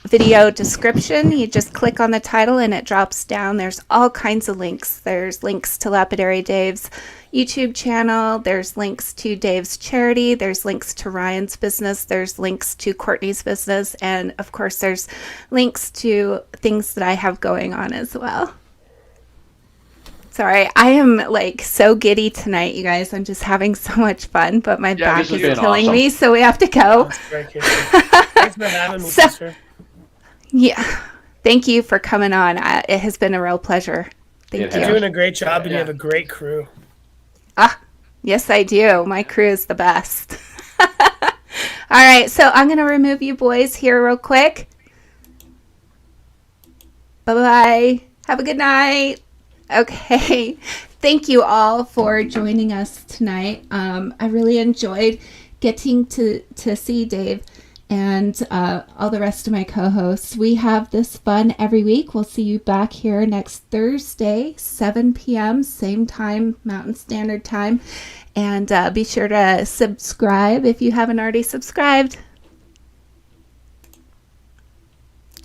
video description. You just click on the title and it drops down. There's all kinds of links. There's links to Lapidary Dave's YouTube channel. There's links to Dave's charity. There's links to Ryan's business. There's links to Courtney's business. And of course, there's links to things that I have going on as well. Sorry, I am like so giddy tonight, you guys. I'm just having so much fun, but my back this has is been killing awesome. me, so we have to go. That's great, Kirsten. Thanks for having me, sister. Yeah, thank you for coming on. It has been a real pleasure. Thank It you. You're doing a great job, and you have a great crew. Yes, I do. My crew is the best. All right, so I'm going to remove you boys here real quick. Bye-bye. Have a good night. Okay. Thank you all for joining us tonight. I really enjoyed getting to see Dave and all the rest of my co-hosts. We have this fun every week. We'll see you back here next Thursday, 7 p.m., same time, Mountain Standard Time. And be sure to subscribe if you haven't already subscribed.